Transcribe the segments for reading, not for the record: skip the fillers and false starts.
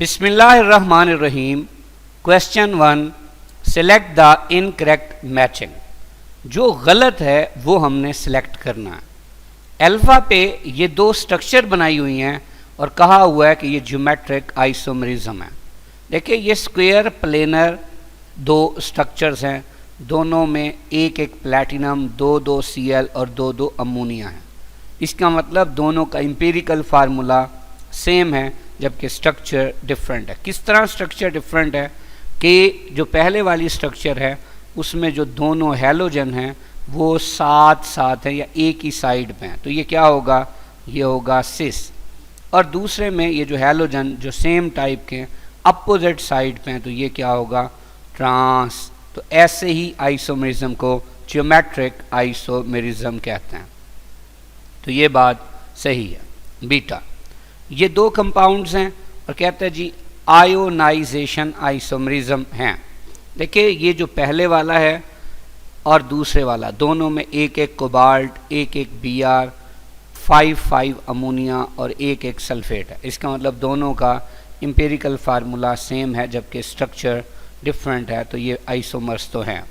बिस्मिल्लाहिर्रहमानिर्रहीम। Question 1, select the incorrect matching. जो गलत है वो हमने सिलेक्ट करना है। अल्फा पे ये दो स्ट्रक्चर बनाई हुई हैं और कहा हुआ है कि ये ज्योमेट्रिक आइसोमरिज्म है। देखिए ये स्क्वायर प्लेनर दो स्ट्रक्चर्स हैं, दोनों में एक एक प्लैटिनम, दो दो Cl और दो दो अमोनिया है। इसका मतलब दोनों का एम्पिरिकल फार्मूला सेम है जबकि स्ट्रक्चर डिफरेंट है। किस तरह स्ट्रक्चर डिफरेंट है कि जो पहले वाली स्ट्रक्चर है उसमें जो दोनों हैलोजन हैं वो साथ साथ हैं या एक ही साइड पे हैं, तो ये क्या होगा, ये होगा सिस। और दूसरे में ये जो हैलोजन जो सेम टाइप के अपोजिट साइड पे हैं तो ये क्या होगा, ट्रांस। तो ऐसे ही आइसोमेरिज्म को ज्योमेट्रिक आइसोमेरिज्म कहते हैं। तो ये बात सही है। बीटा, ये दो कंपाउंड्स हैं और कहते हैं जी आयोनाइजेशन आइसोमेरिज्म हैं। देखिए ये जो पहले वाला है और दूसरे वाला, दोनों में एक एक कोबाल्ट, एक एक Br, 5 अमोनिया और एक एक सल्फेट है। इसका मतलब दोनों का एम्पिरिकल फार्मूला सेम है जबकि स्ट्रक्चर डिफरेंट है, तो ये आइसोमर्स तो हैं।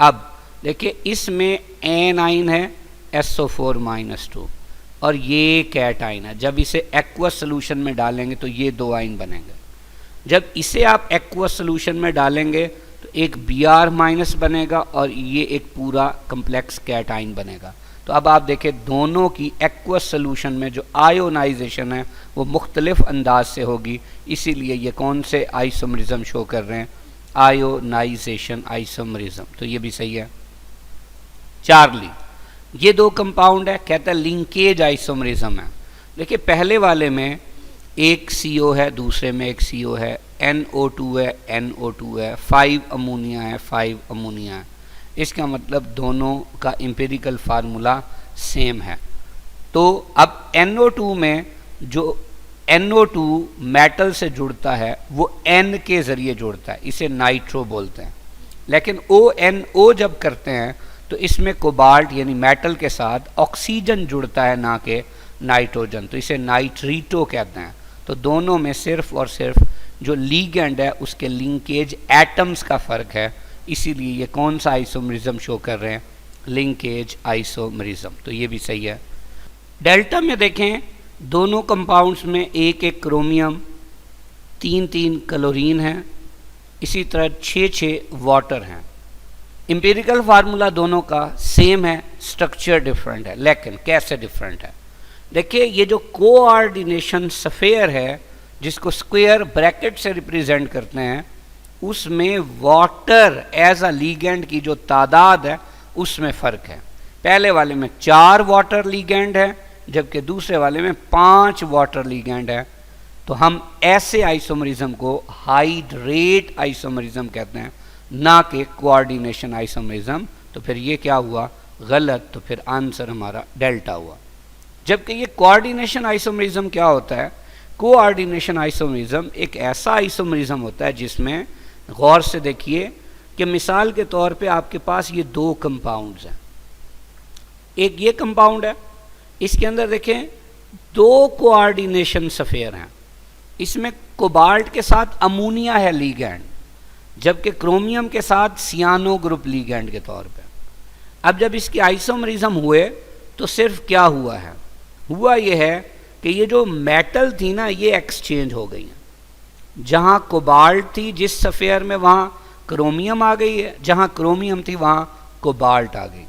अब देखिए इसमें एनाइन है SO4-2 और ये कैटाइन है। जब इसे एक्वस सोल्यूशन में डालेंगे तो ये दो आइन बनेंगे। जब इसे आप एक्वस सोल्यूशन में डालेंगे तो एक Br- बनेगा और ये एक पूरा कम्प्लेक्स कैटाइन बनेगा। तो अब आप देखें दोनों की एक्वस सोल्यूशन में जो आयोनाइजेशन है वो मुख्तलिफ अंदाज से होगी, इसीलिए ये कौन से आइसोमरिज्म शो कर रहे हैं, आयोनाइजेशन आइसोमरिज्म। तो ये भी सही है। चार्ली, ये दो कंपाउंड है, कहता है लिंकेज आइसोमरिज्म है। देखिए पहले वाले में एक CO है, दूसरे में एक CO है, NO2 है, NO2 है, 5 अमोनिया है, 5 अमोनिया है। इसका मतलब दोनों का एम्पिरिकल फार्मूला सेम है। तो अब NO2 में जो NO2 मेटल से जुड़ता है वो N के ज़रिए जुड़ता है, इसे नाइट्रो बोलते हैं। लेकिन ONO जब करते हैं तो इसमें कोबाल्ट यानी मेटल के साथ ऑक्सीजन जुड़ता है, ना कि नाइट्रोजन, तो इसे नाइट्रीटो कहते हैं। तो दोनों में सिर्फ और सिर्फ जो लीगेंड है उसके लिंकेज एटम्स का फ़र्क है, इसीलिए ये कौन सा आइसोमरिज्म शो कर रहे हैं, लिंकेज आइसोमरिज्म। तो ये भी सही है। डेल्टा में देखें दोनों कंपाउंड्स में एक एक क्रोमियम, 3 क्लोरीन है, इसी तरह 6 वाटर हैं। एम्पिरिकल फार्मूला दोनों का सेम है, स्ट्रक्चर डिफरेंट है। लेकिन कैसे डिफरेंट है, देखिए ये जो कोऑर्डिनेशन सफ़ेयर है जिसको स्क्वायर ब्रैकेट से रिप्रेजेंट करते हैं, उसमें वाटर एज अ लीगेंड की जो तादाद है उसमें फ़र्क है। पहले वाले में 4 वाटर लीगेंड है जबकि दूसरे वाले में 5 वाटर लीगेंड है। तो हम ऐसे आइसोमरिज्म को हाइड्रेट आइसोमरिज्म कहते हैं, ना कि कोऑर्डिनेशन आइसोमरिज्म। तो फिर ये क्या हुआ, गलत। तो फिर आंसर हमारा डेल्टा हुआ। जबकि ये कोऑर्डिनेशन आइसोमरिज्म क्या होता है, कोऑर्डिनेशन आइसोमरिज्म एक ऐसा आइसोमरिज्म होता है जिसमें गौर से देखिए कि मिसाल के तौर पे आपके पास ये दो कंपाउंड्स हैं, एक ये कंपाउंड है, इसके अंदर देखें दो कोऑर्डिनेशन सफ़ेयर हैं। इसमें कोबाल्ट के साथ अमोनिया है लीगैंड, जबकि क्रोमियम के साथ सियानो ग्रुप लीगैंड के तौर पे। अब जब इसके आइसोमरिज्म हुए तो सिर्फ क्या हुआ है, हुआ ये है कि ये जो मेटल थी ना ये एक्सचेंज हो गई है। जहाँ कोबाल्ट थी जिस सफ़ेयर में वहाँ क्रोमियम आ गई है, जहाँ क्रोमियम थी वहाँ कोबाल्ट आ गई।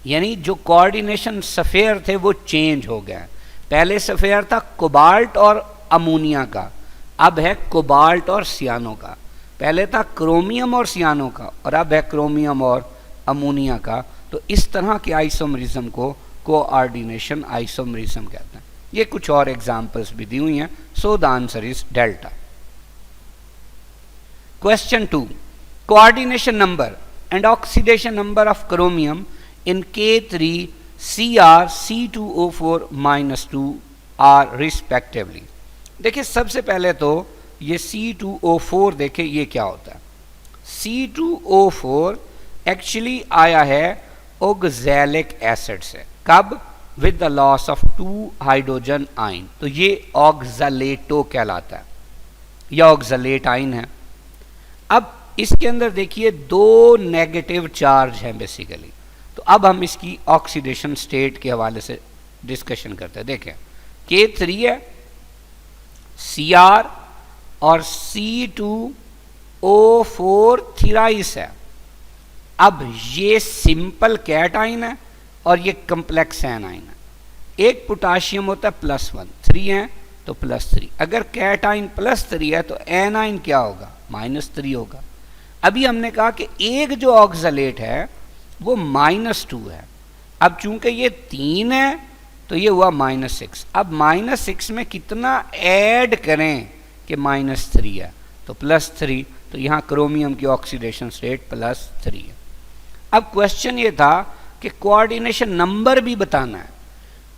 यानी जो कोऑर्डिनेशन सफ़ेयर थे वो चेंज हो गया। पहले सफ़ेयर था कोबाल्ट और अमोनिया का, अब है कोबाल्ट और सियानो का। पहले था क्रोमियम और सियानो का और अब है क्रोमियम और अमोनिया का। तो इस तरह के आइसोमरिज्म को कोऑर्डिनेशन आइसोमरिज्म कहते हैं। ये कुछ और एग्जाम्पल्स भी दी हुई हैं। So the answer is delta. Question 2, coordination number and oxidation number of chromium in K3Cr C2O4-2 are respectively. देखिए सबसे पहले तो ये C2O4 देखें ये क्या होता है। C2O4 एक्चुअली आया है ऑक्सैलिक एसिड से। कब, with the loss of 2 hydrogen आइन, तो ये ऑक्सलेटो कहलाता है। या ऑक्सलेट आइन है। अब इसके अंदर देखिए दो नेगेटिव चार्ज हैं बेसिकली, तो अब हम इसकी ऑक्सीडेशन स्टेट के हवाले से डिस्कशन करते हैं। देखें K3 है, Cr और C2O4 थीराइस है। अब ये सिंपल कैटाइन है और ये कम्प्लेक्स एनाइन है। एक पोटाशियम होता है +1, 3 है तो +3। अगर कैटाइन +3 है तो एनाइन क्या होगा, -3 होगा। अभी हमने कहा कि एक जो ऑक्सलेट है वो -2 है। अब चूंकि ये 3 है तो ये हुआ -6। अब -6 में कितना ऐड करें कि -3 है तो +3, तो यहाँ क्रोमियम की ऑक्सीडेशन स्टेट +3 है। अब क्वेश्चन ये था कि कोऑर्डिनेशन नंबर भी बताना है।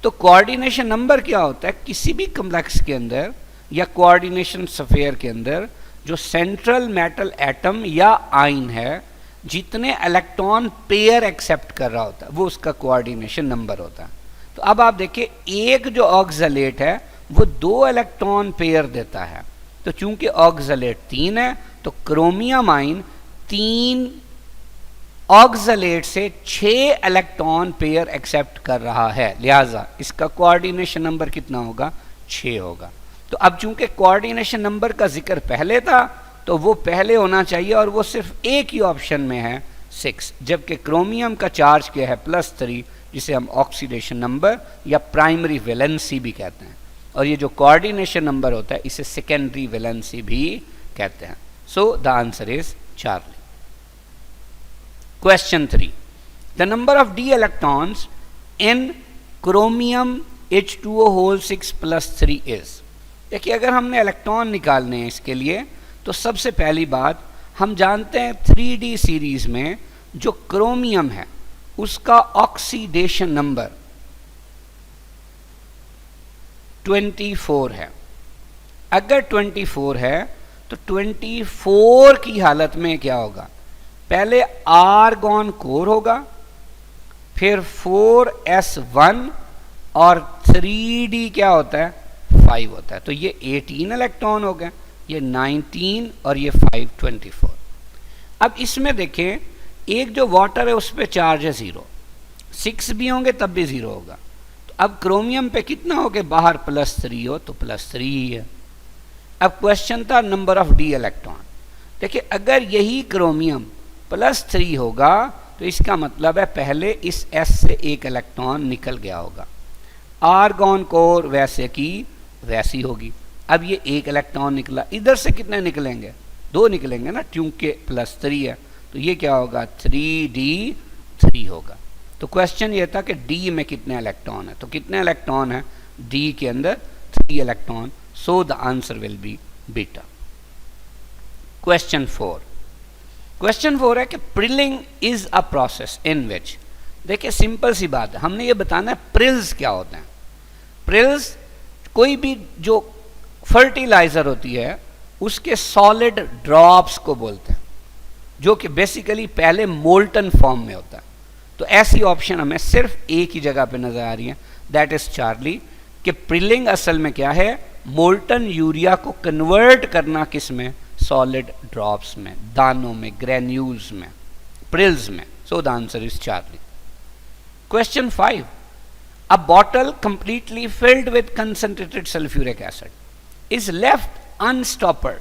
तो कोऑर्डिनेशन नंबर क्या होता है, किसी भी कॉम्प्लेक्स के अंदर या कोऑर्डिनेशन स्फीयर के अंदर जो सेंट्रल मेटल एटम या आइन है, जितने इलेक्ट्रॉन पेयर एक्सेप्ट कर रहा होता है वो उसका कोऑर्डिनेशन नंबर होता है। तो अब आप देखिए एक जो ऑक्सलेट है वो 2 इलेक्ट्रॉन पेयर देता है। तो चूंकि ऑक्सलेट 3 है तो क्रोमियम आइन 3 ऑक्सलेट से 6 इलेक्ट्रॉन पेयर एक्सेप्ट कर रहा है, लिहाजा इसका कोऑर्डिनेशन नंबर कितना होगा, 6 होगा। तो अब चूंकि कोऑर्डिनेशन नंबर का जिक्र पहले था तो वो पहले होना चाहिए और वो सिर्फ एक ही ऑप्शन में है 6, जबकि क्रोमियम का चार्ज क्या है +3, जिसे हम ऑक्सीडेशन नंबर या प्राइमरी वैलेंसी भी कहते हैं, और ये जो कोऑर्डिनेशन नंबर होता है इसे सेकेंडरी वैलेंसी भी कहते हैं। So the answer is Charlie. Question 3. The number of d electrons in chromium H2O whole 6 + 3 is. देखिए अगर हमने इलेक्ट्रॉन निकालने हैं इसके लिए तो सबसे पहली बात हम जानते हैं 3D सीरीज में जो क्रोमियम है उसका ऑक्सीडेशन नंबर 24 है। अगर 24 है तो 24 की हालत में क्या होगा, पहले आर्गॉन कोर होगा, फिर 4s1 और 3d क्या होता है 5 होता है। तो ये 18 इलेक्ट्रॉन हो गए, ये 19 और ये 5 24। अब इसमें देखें एक जो वाटर है उस पर चार्ज है 0, 6 भी होंगे तब भी 0 होगा। तो अब क्रोमियम पे कितना हो गया, बाहर +3 हो तो +3 ही है। अब क्वेश्चन था नंबर ऑफ डी इलेक्ट्रॉन। देखिए अगर यही क्रोमियम +3 होगा तो इसका मतलब है पहले इस S से एक इलेक्ट्रॉन निकल गया होगा। आर्गॉन कोर वैसे की वैसी होगी। अब ये एक इलेक्ट्रॉन निकला, इधर से कितने निकलेंगे, 2 निकलेंगे ना, क्योंकि +3 है तो ये क्या होगा 3d3 होगा। तो क्वेश्चन ये था कि D में कितने इलेक्ट्रॉन है, तो कितने इलेक्ट्रॉन है D के अंदर 3 electron. So the answer will B beta. Question 4। Question 4 है कि प्रिलिंग इज अ प्रोसेस इन विच, देखिए सिंपल सी बात है, हमने ये बताना है प्रिल्स क्या होते हैं। प्रिल्स कोई भी जो फर्टिलाइजर होती है उसके सॉलिड ड्रॉप्स को बोलते हैं, जो कि बेसिकली पहले मोल्टन फॉर्म में होता है। तो ऐसी ऑप्शन हमें सिर्फ एक ही जगह पे नजर आ रही है, दैट इज चार्ली, कि प्रिलिंग असल में क्या है, मोल्टन यूरिया को कन्वर्ट करना किस में, सॉलिड ड्रॉप्स में, दानों में, ग्रेन्यूल्स में, प्रिल्स में। So the answer is Charlie. Question 5। A bottle completely filled with concentrated sulphuric acid is left unstoppered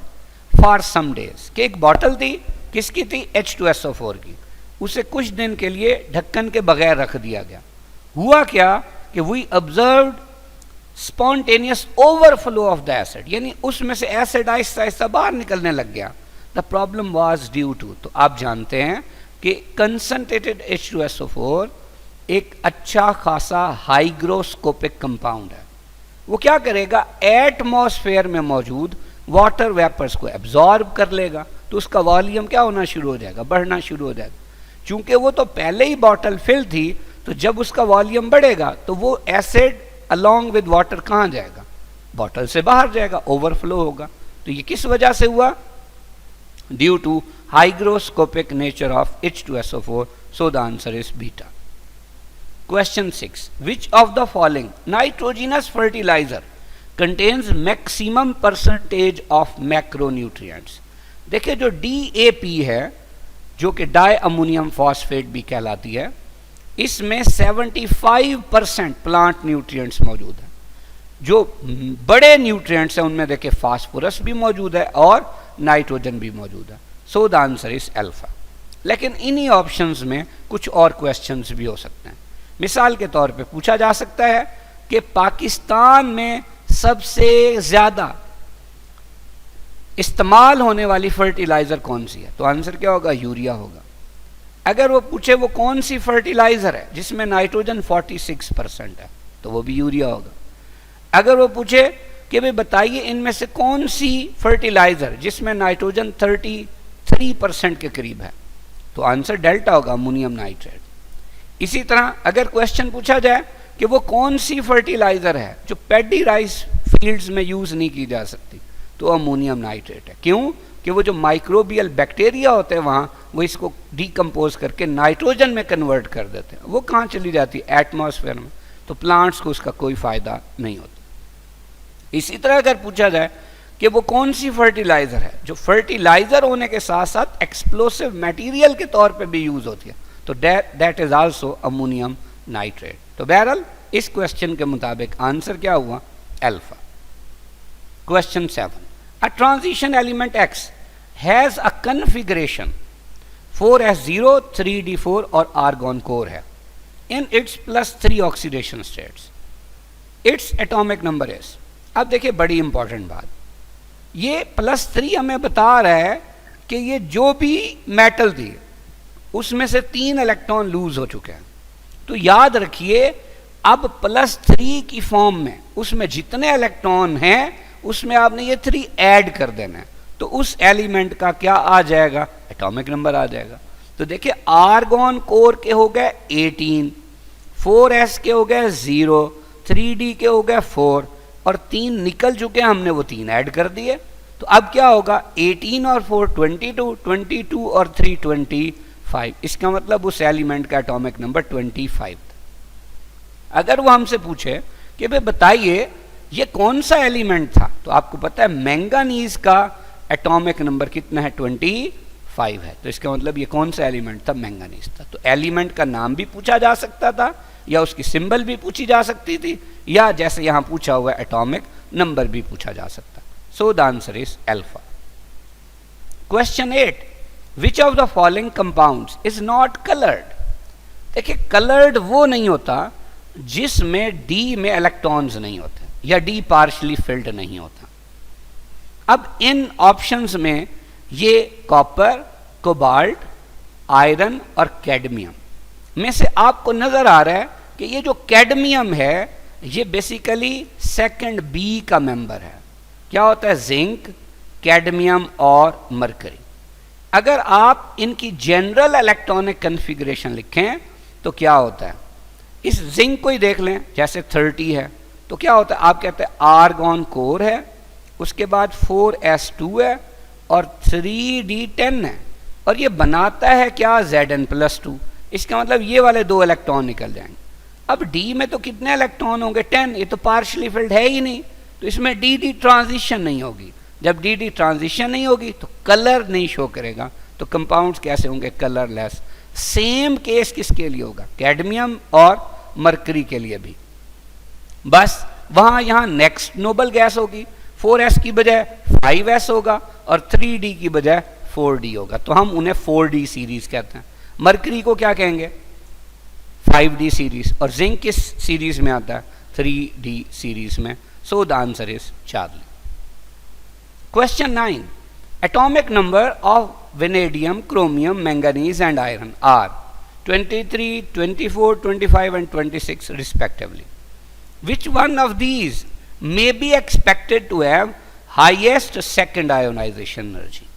for some days. कि एक बॉटल थी, किसकी थी, H2SO4 की, उसे कुछ दिन के लिए ढक्कन के बगैर रख दिया गया। हुआ क्या कि we observed spontaneous overflow of the acid, यानी उसमें से एसिड आहिस्ता आहिस्ता बाहर निकलने लग गया। The problem was due to, तो आप जानते हैं कि कंसंट्रेटेड H2SO4 एक अच्छा खासा हाइग्रोस्कोपिक कंपाउंड है। वो क्या करेगा, एटमॉस्फेयर में मौजूद वाटर वेपर्स को एब्जॉर्ब कर लेगा, तो उसका वॉल्यूम क्या होना शुरू हो जाएगा, बढ़ना शुरू हो जाएगा। चूंकि वो तो पहले ही बॉटल फिल थी, तो जब उसका वॉल्यूम बढ़ेगा तो वो एसिड अलोंग विद वाटर कहाँ जाएगा, बॉटल से बाहर जाएगा, ओवरफ्लो होगा। तो ये किस वजह से हुआ, due to hygroscopic nature of H2SO4। So the answer is beta. Question 6. Which of the following nitrogenous fertilizer contains maximum percentage of macronutrients. देखिए जो DAP है, जो कि डाई अमोनियम फॉस्फेट भी कहलाती है, इसमें 75% प्लांट न्यूट्रिएंट्स मौजूद है। जो बड़े न्यूट्रिएंट्स हैं उनमें देखिए फास्फोरस भी मौजूद है और नाइट्रोजन भी मौजूद है। So the answer is alpha. लेकिन इन्हीं ऑप्शंस में कुछ और क्वेश्चंस भी हो सकते हैं। मिसाल के तौर पे पूछा जा सकता है कि पाकिस्तान में सबसे ज्यादा इस्तेमाल होने वाली फर्टिलाइजर कौन सी है, तो आंसर क्या होगा, यूरिया होगा। अगर वो पूछे वो कौन सी फर्टिलाइजर है जिसमें नाइट्रोजन 46% है, तो वो भी यूरिया होगा। अगर वो पूछे कि भाई बताइए इनमें से कौन सी फर्टिलाइजर जिसमें नाइट्रोजन 33% के करीब है, तो आंसर डेल्टा होगा, अमोनियम नाइट्रेट। इसी तरह अगर क्वेश्चन पूछा जाए कि वो कौन सी फर्टिलाइजर है जो पैडी राइस फील्ड्स में यूज नहीं की जा सकती, तो अमोनियम नाइट्रेट है। क्यों? कि वो जो माइक्रोबियल बैक्टीरिया होते हैं वहाँ, वो इसको डिकम्पोज करके नाइट्रोजन में कन्वर्ट कर देते हैं। वो कहाँ चली जाती है, एटमॉस्फेयर में, तो प्लांट्स को उसका कोई फायदा नहीं होता। इसी तरह अगर पूछा जाए कि वो कौन सी फर्टिलाइजर है जो फर्टिलाइजर होने के साथ साथ एक्सप्लोसिव मटेरियल के तौर पे भी यूज होती है, तो that is also ammonium nitrate. तो बहरहाल इस क्वेश्चन के मुताबिक आंसर क्या हुआ, alpha. Question 7, a transition element X has a configuration 4s0 3d4 और आर्गॉन कोर है in its +3 oxidation states, its atomic number is. अब देखिए बड़ी इंपॉर्टेंट बात, ये +3 हमें बता रहा है कि ये जो भी मेटल थी उसमें से 3 इलेक्ट्रॉन लूज हो चुके हैं। तो याद रखिए अब +3 की फॉर्म में उसमें जितने इलेक्ट्रॉन हैं उसमें आपने ये 3 ऐड कर देना है, तो उस एलिमेंट का क्या आ जाएगा, एटॉमिक नंबर आ जाएगा। तो देखिए आर्गॉन कोर के हो गए 18, 4s के हो गए 0, 3d के हो गए 4 और 3 निकल चुके हैं, हमने वो 3 ऐड कर दिए। तो अब क्या होगा, 18 और 4 22, 22 और 3 25। इसका मतलब उस एलिमेंट का एटॉमिक नंबर 25 था। अगर वो हमसे पूछे कि भाई बताइए ये कौन सा एलिमेंट था, तो आपको पता है मैंगानीज का एटॉमिक नंबर कितना है, 25 है। तो इसका मतलब ये कौन सा एलिमेंट था, मैंगानीज था। तो एलिमेंट का नाम भी पूछा जा सकता था, या उसकी सिंबल भी पूछी जा सकती थी, या जैसे यहां पूछा हुआ एटॉमिक नंबर भी पूछा जा सकता। So the answer is alpha. Question 8, which of the following compounds is not coloured. देखिए कलर्ड वो नहीं होता जिसमें डी में इलेक्ट्रॉन्स नहीं होते या डी पार्शली फिल्ड नहीं होता। अब इन ऑप्शंस में ये कॉपर, कोबाल्ट, आयरन और कैडमियम में से आपको नजर आ रहा है कि ये जो कैडमियम है ये बेसिकली सेकंड बी का मेंबर है। क्या होता है, जिंक, कैडमियम और मरकरी। अगर आप इनकी जनरल इलेक्ट्रॉनिक कन्फिगरेशन लिखें तो क्या होता है, इस जिंक को ही देख लें, जैसे 30 है तो क्या होता है, आप कहते हैं आर्गॉन कोर है, उसके बाद 4s2 है और 3d10 है, और ये बनाता है क्या, Zn+2। इसका मतलब ये वाले 2 इलेक्ट्रॉन निकल जाएंगे। अब डी में तो कितने इलेक्ट्रॉन होंगे, 10, ये तो पार्शली फिल्ड है ही नहीं, तो इसमें डी ट्रांजिशन नहीं होगी। जब डी ट्रांजिशन नहीं होगी तो कलर नहीं शो करेगा, तो कंपाउंड्स कैसे होंगे, कलरलेस। सेम केस किसके लिए होगा, कैडमियम और मरकरी के लिए भी। बस वहां यहां नेक्स्ट नोबल गैस होगी, 4s की बजाय 5s होगा और 3d की बजाय 4d होगा, तो हम उन्हें 4d सीरीज कहते हैं। मरकरी को क्या कहेंगे, 5d सीरीज, और जिंक किस सीरीज में आता है, 3d सीरीज में। So the answer is Charlie. Question 9, atomic number of vanadium, chromium, manganese and iron are 23, 24, 25 and 26 respectively. Which one of these may be expected to have highest second ionization energy?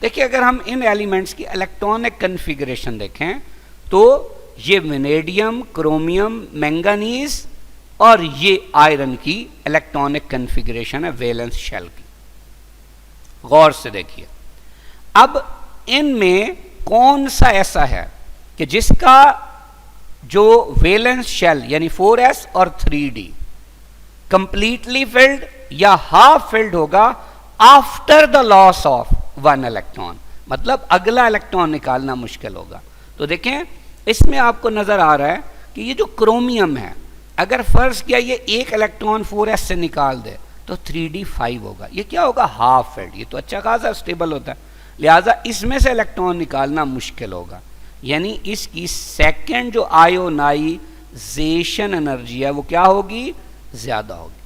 देखिए अगर हम इन elements की electronic configuration देखें तो ये vanadium, chromium, manganese और ये iron की इलेक्ट्रॉनिक कन्फिगरेशन है वैलेंस शेल की। गौर से देखिए, अब इनमें कौन सा ऐसा है कि जिसका जो वैलेंस शेल यानी 4s और 3d कंप्लीटली फिल्ड या हाफ फिल्ड होगा after the loss of one electron, मतलब अगला इलेक्ट्रॉन निकालना मुश्किल होगा। तो देखें इसमें आपको नजर आ रहा है कि ये जो क्रोमियम है, अगर फर्ज किया ये एक इलेक्ट्रॉन 4s से निकाल दे तो 3d5 होगा। ये क्या होगा? Half filled. ये तो अच्छा खासा स्टेबल होता है, लिहाजा इसमें से इलेक्ट्रॉन निकालना मुश्किल होगा, यानी इसकी सेकेंड जो आयोनाइजेशन एनर्जी है वो क्या होगी? ज्यादा होगी।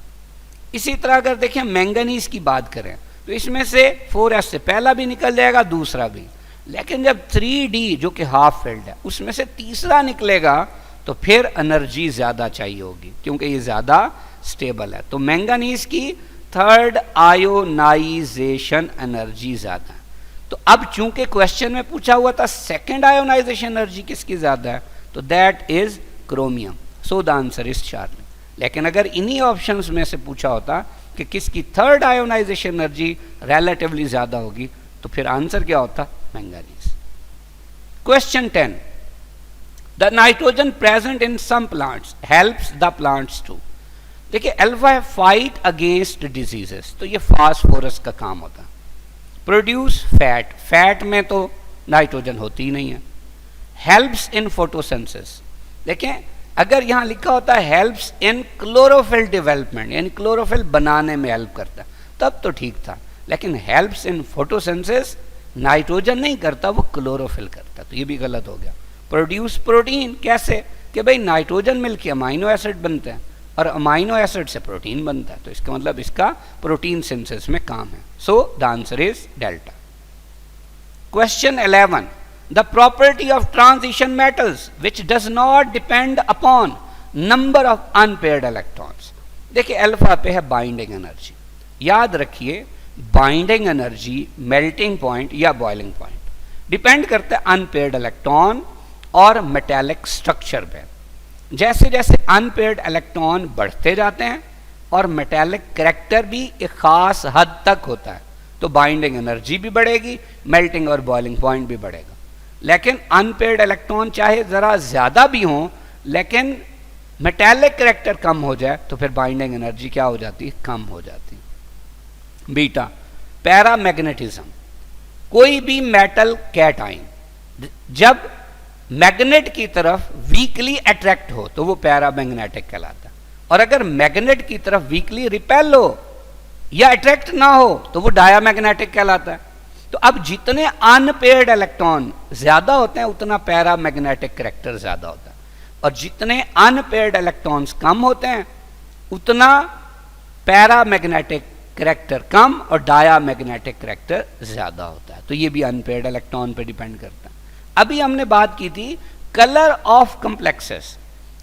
इसी तरह अगर देखें मैंगनीज की बात करें तो इसमें से 4s से पहला भी निकल जाएगा, दूसरा भी, लेकिन जब 3d जो कि हाफ फील्ड है उसमें से तीसरा निकलेगा तो फिर एनर्जी ज्यादा चाहिए होगी क्योंकि ये ज्यादा स्टेबल है। तो मैंगनीज की थर्ड आयोनाइजेशन एनर्जी ज्यादा है। तो अब चूंकि क्वेश्चन में पूछा हुआ था सेकेंड आयोनाइजेशन एनर्जी किसकी ज्यादा है, तो that is chromium, so the answer is Charlie. लेकिन अगर इन्हीं ऑप्शंस में से पूछा होता कि किसकी थर्ड आयोनाइजेशन एनर्जी रिलेटिवली ज्यादा होगी तो फिर आंसर क्या होता? Manganese. Question 10, the nitrogen present in some plants helps the plants to. देखिए अल्फा है फाइट अगेंस्ट डिजीजेस, तो ये फास्फोरस का काम होता है। प्रोड्यूस फैट, फैट में तो नाइट्रोजन होती ही नहीं है। हेल्प्स इन फोटोसिंथेसिस, देखें अगर यहां लिखा होता है हेल्प्स इन क्लोरोफिल डेवलपमेंट, यानी क्लोरोफिल बनाने में हेल्प करता है, तब तो ठीक था, लेकिन हेल्प्स इन फोटोसिंथेसिस नाइट्रोजन नहीं करता, वो क्लोरोफिल करता, तो ये भी गलत हो गया। प्रोड्यूस प्रोटीन, कैसे कि भाई नाइट्रोजन मिलकर अमाइनो एसिड बनते हैं और अमाइनो एसिड से प्रोटीन बनता है, तो इसका मतलब इसका प्रोटीन सिंथेसिस में काम है। So the answer is delta. Question 11, the property of transition metals which does not depend upon number of unpaired electrons. देखिए अल्फा पे है बाइंडिंग एनर्जी, याद रखिए बाइंडिंग एनर्जी मेल्टिंग पॉइंट या बॉइलिंग पॉइंट डिपेंड करता है अनपेयर्ड इलेक्ट्रॉन और metallic structure पे। जैसे जैसे अनपेयर्ड इलेक्ट्रॉन बढ़ते जाते हैं और मेटेलिक करैक्टर भी एक खास हद तक होता है तो बाइंडिंग एनर्जी भी बढ़ेगी, मेल्टिंग और बॉइलिंग पॉइंट भी बढ़ेगा। लेकिन अनपेयर्ड इलेक्ट्रॉन चाहे जरा ज्यादा भी हो लेकिन मेटेलिक करैक्टर कम हो जाए तो फिर बाइंडिंग एनर्जी क्या हो जाती है? कम हो जाती है। बीटा पैरामैग्नेटिज्म, कोई भी मेटल कैटाइन जब मैग्नेट की तरफ वीकली अट्रैक्ट हो तो वो पैरामैग्नेटिक कहलाता है, और अगर मैग्नेट की तरफ वीकली रिपेल हो या अट्रैक्ट ना हो तो वो डायामैग्नेटिक कहलाता है। तो अब जितने अनपेयर्ड इलेक्ट्रॉन ज्यादा होते हैं उतना पैरामैग्नेटिक करैक्टर ज्यादा होता है, और जितने अनपेयर्ड इलेक्ट्रॉन्स कम होते हैं उतना पैरामैग्नेटिक करैक्टर कम और डायामैग्नेटिक करैक्टर ज्यादा होता है। तो ये भी अनपेयर्ड इलेक्ट्रॉन पे डिपेंड करता है। अभी हमने बात की थी कलर ऑफ कॉम्प्लेक्सेस,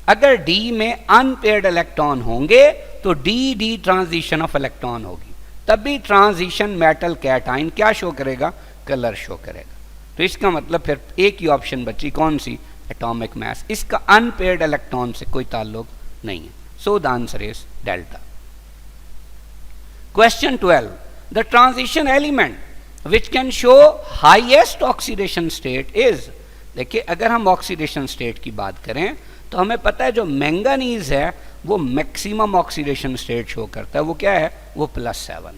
अगर डी में अनपेयर्ड इलेक्ट्रॉन होंगे तो D D transition of electron होगी, तब भी ट्रांजिशन मेटल कैटाइन क्या शो करेगा? कलर शो करेगा। तो इसका मतलब फिर एक ही ऑप्शन बची, कौन सी? Atomic mass. इसका अनपेयर्ड इलेक्ट्रॉन से कोई ताल्लुक नहीं है। So the answer is delta. Question 12, the transition element which can show highest oxidation state is. देखिए अगर हम ऑक्सीडेशन स्टेट की बात करें तो हमें पता है जो मैंगनीज है वो मैक्सिमम ऑक्सीडेशन स्टेट शो करता है, वो क्या है? वो +7।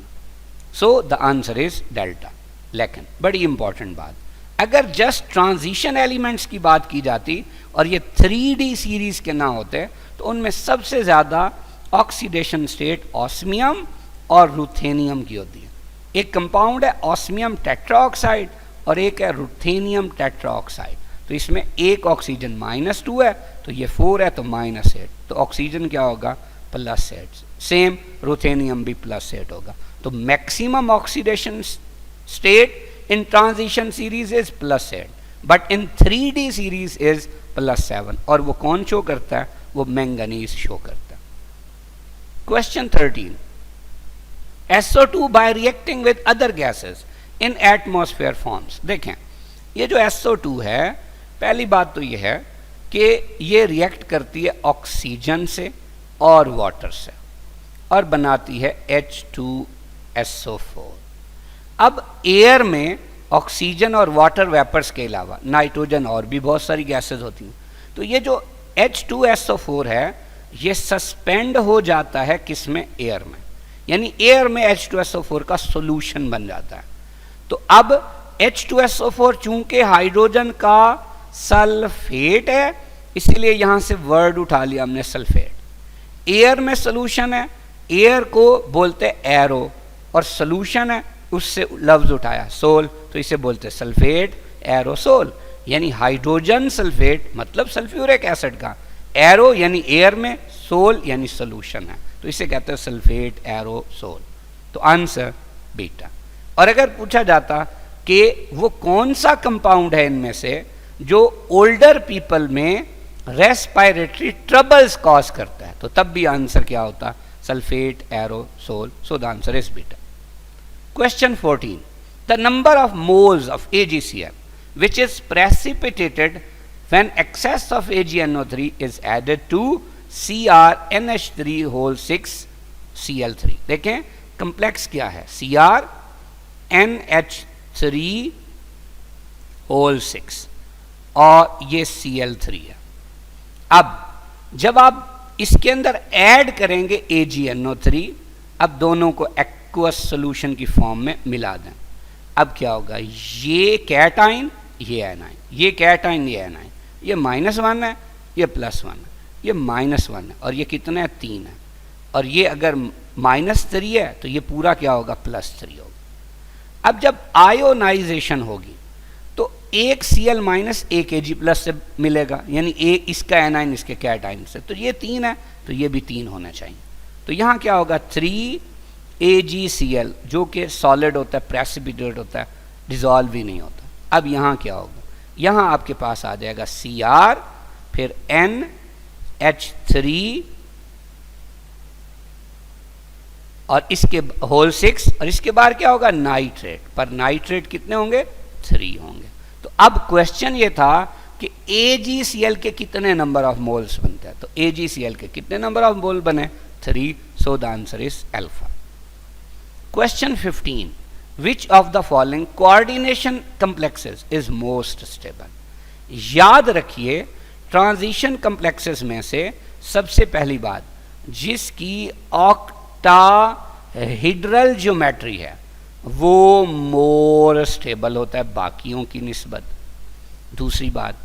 सो द आंसर इज डेल्टा। लेकिन बड़ी इंपॉर्टेंट बात, अगर जस्ट ट्रांजिशन एलिमेंट्स की बात की जाती और ये 3D सीरीज के ना होते तो उनमें सबसे ज्यादा ऑक्सीडेशन स्टेट ऑस्मियम और रुथेनियम की होती है। एक कंपाउंड है ऑस्मियम टेट्राऑक्साइड और एक है रुथेनियम टेट्राऑक्साइड, तो इसमें एक ऑक्सीजन -2 है तो ये 4 है तो -8, तो ऑक्सीजन क्या होगा? +8। सेम रुथेनियम भी +8 होगा। तो maximum oxidation state in transition series is +8 but in 3D series is +7, और वो कौन शो करता है? वो मैंगनीज शो करता है। Question 13, SO2 by reacting with other gases in atmosphere forms। देखें ये जो SO2 है, पहली बात तो ये है कि ये रिएक्ट करती है ऑक्सीजन से और वाटर से और बनाती है H2SO4। अब एयर में ऑक्सीजन और वाटर वेपर्स के अलावा नाइट्रोजन और भी बहुत सारी गैसेस होती हैं, तो ये जो H2SO4 है ये सस्पेंड हो जाता है किस में? एयर में। यानी एयर में H2SO4 का सॉल्यूशन बन जाता है। तो अब H2SO4 चूंकि हाइड्रोजन का सल्फेट है, इसलिए यहां से वर्ड उठा लिया हमने सल्फेट। एयर में सॉल्यूशन है, एयर को बोलते एरो, और सॉल्यूशन है उससे लफ्ज उठाया सोल, तो इसे बोलते सल्फेट एरोसोल। यानी हाइड्रोजन सल्फेट मतलब सल्फ्यूरिक एसिड का, एरो यानी एयर में, सोल यानी सॉल्यूशन है, तो इसे कहते हैं सल्फेट एरोसोल। तो आंसर बीटा। और अगर पूछा जाता कि वो कौन सा कंपाउंड है इनमें से जो ओल्डर पीपल में रेस्पिरेटरी ट्रबल्स कॉज करता है, तो तब भी आंसर क्या होता? Sulphate aerosol. So the answer is beta. Question 14. The number of moles of AgCl which is precipitated when excess of AgNO3 is added to CrNH3(6) देखें complex क्या है, CrNH3(6) और ये Cl3 है। अब जब आप इसके अंदर ऐड करेंगे AgNO3, अब दोनों को एक्वस सॉल्यूशन की फॉर्म में मिला दें, अब क्या होगा? ये कैटाइन, ये एनाइन, ये कैटाइन, ये एनाइन, ये -1 है, ये +1 है, ये -1 है, और ये कितना है? 3 है, और ये अगर -3 है तो ये पूरा क्या होगा? +3 होगा। अब जब आयोनाइजेशन होगी तो एक Cl- एक Ag+ से मिलेगा, यानी एक इसका एनाइन इसके कैटाइन से, तो ये 3 है तो ये भी 3 होना चाहिए। तो यहाँ क्या होगा? 3AgCl जो कि सॉलिड होता है, प्रेसिपिटेट होता है, डिजॉल्व भी नहीं होता। अब यहाँ क्या होगा? यहाँ आपके पास आ जाएगा Cr, फिर NH3 और इसके होल 6, और इसके बाद क्या होगा? नाइट्रेट। पर नाइट्रेट कितने होंगे? 3 होंगे। तो अब क्वेश्चन ये था कि AgCl के कितने नंबर ऑफ मोल्स बनते हैं, तो AgCl के कितने नंबर ऑफ मोल बने? 3। सो the answer is alpha. Question 15. Which of the following coordination complexes is most stable? याद रखिए ट्रांजिशन कम्प्लेक्सेस में से सबसे पहली बात, जिसकी ऑक्टाहेड्रल ज्योमेट्री है वो मोर स्टेबल होता है बाकियों की निस्बत। दूसरी बात,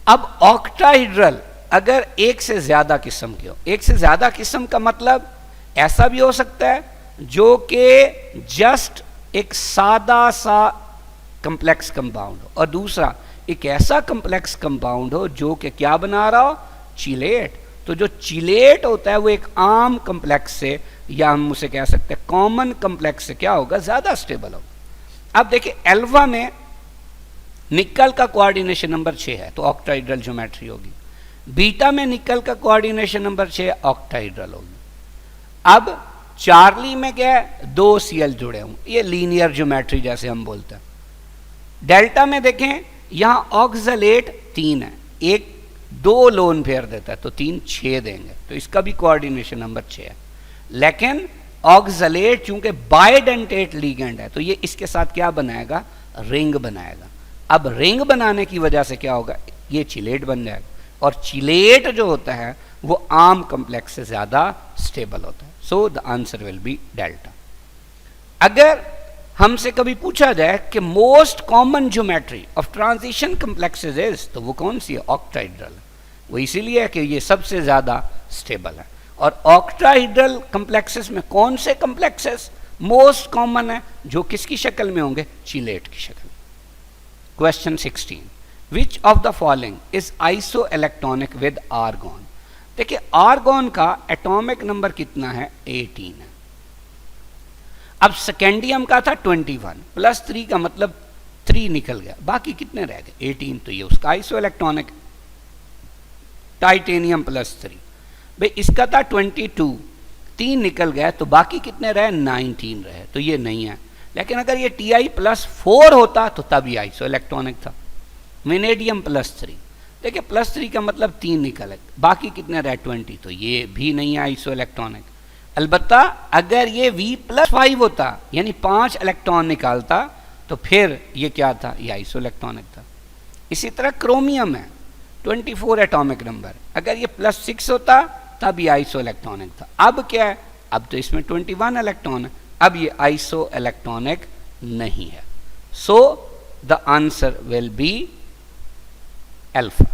अब ऑक्टाहेड्रल अगर एक से ज्यादा किस्म के हो, एक से ज्यादा किस्म का मतलब ऐसा भी हो सकता है जो कि जस्ट एक सादा सा कंप्लेक्स कंपाउंड हो, और दूसरा एक ऐसा कंप्लेक्स कंपाउंड हो जो कि क्या बना रहा हो? चिलेट। तो जो चिलेट होता है वो एक आम कंप्लेक्स से, या हम उसे कह सकते हैं कॉमन कंप्लेक्स से क्या होगा? ज्यादा स्टेबल होगा। अब देखिए एल्फा में निकल का कोऑर्डिनेशन नंबर 6 है तो ऑक्टाहेड्रल ज्योमेट्री होगी। बीटा में निकल का कोऑर्डिनेशन नंबर 6 ऑक्टाहेड्रल होगी। अब चार्ली में क्या है? 2 Cl जुड़े हों, ये लीनियर ज्योमेट्री जैसे हम बोलते हैं। डेल्टा में देखें यहां ऑक्सलेट 3 है, एक 2 लोन फेयर देता है तो 3 6 देंगे, तो इसका भी कोऑर्डिनेशन नंबर 6 है। लेकिन ऑक्सलेट चूंकि बाइडेंटेट लिगेंड है तो ये इसके साथ क्या बनाएगा? रिंग बनाएगा। अब रिंग बनाने की वजह से क्या होगा? ये चिलेट बन जाएगा, और चिलेट जो होता है वो आम कम्प्लेक्स से ज्यादा स्टेबल होता है। So the answer will be delta. अगर हमसे कभी पूछा जाए कि most common geometry of transition complexes is, तो वो कौन सी है? ऑक्टाहेड्रल। वो इसीलिए है कि ये सबसे ज्यादा स्टेबल है। और ऑक्टाहेड्रल कम्प्लेक्सेस में कौन से कम्प्लेक्सेस मोस्ट कॉमन है जो किसकी शक्ल में होंगे? चिलेट की शक्ल में। Question 16. Which of the following is iso electronic with argon? देखिए आर्गॉन का एटॉमिक नंबर कितना है? 18 है। अब सेकेंडियम का था 21, +3 का मतलब 3 निकल गया, बाकी कितने रह गए? 18, तो ये उसका आइसो इलेक्ट्रॉनिक। टाइटेनियम +3, भाई इसका था 22, 3 निकल गया, तो बाकी कितने रहे? 19 रहे, तो ये नहीं है। लेकिन अगर ये Ti+4 होता तो तब ये आइसो इलेक्ट्रॉनिक था। वेनेडियम +3, देखिए +3 का मतलब 3 निकल है, बाकी कितने रहे? 20, तो ये भी नहीं है आइसो इलेक्ट्रॉनिक। अलबत्ता अगर ये V+5 होता यानी 5 इलेक्ट्रॉन निकालता तो फिर ये क्या था? ये आइसो इलेक्ट्रॉनिक था। इसी तरह क्रोमियम है 24 एटॉमिक नंबर, अगर ये +6 होता तब ये आइसो इलेक्ट्रॉनिक था। अब क्या है? अब तो इसमें 21 इलेक्ट्रॉन है, अब ये आइसो इलेक्ट्रॉनिक नहीं है। So the answer will be alpha.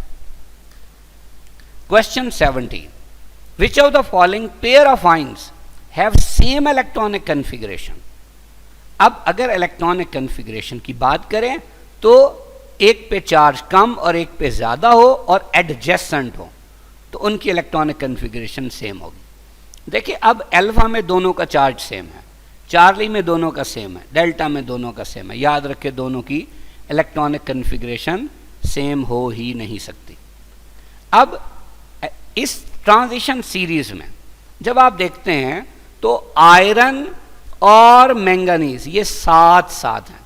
Question 17, which of the following pair of ions have same electronic configuration. अब अगर इलेक्ट्रॉनिक कन्फिग्रेशन की बात करें तो एक पे चार्ज कम और एक पे ज्यादा हो और एडजेसेंट हो तो उनकी इलेक्ट्रॉनिक कन्फिग्रेशन सेम होगी। देखिए अब अल्फा में दोनों का चार्ज सेम है, चार्ली में दोनों का सेम है, डेल्टा में दोनों का सेम है। याद रखे दोनों की इलेक्ट्रॉनिक कन्फिग्रेशन सेम हो ही नहीं सकती। अब इस ट्रांजिशन सीरीज में जब आप देखते हैं तो आयरन और मैंगनीज ये साथ साथ हैं।